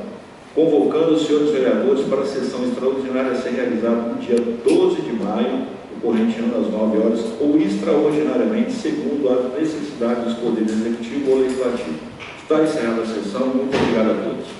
convocando os senhores vereadores para a sessão extraordinária a ser realizada no dia 12 de maio, ocorrente às 9 horas, ou extraordinariamente, segundo a necessidade dos poderes executivo ou legislativo. Está encerrada a sessão. Muito obrigado a todos.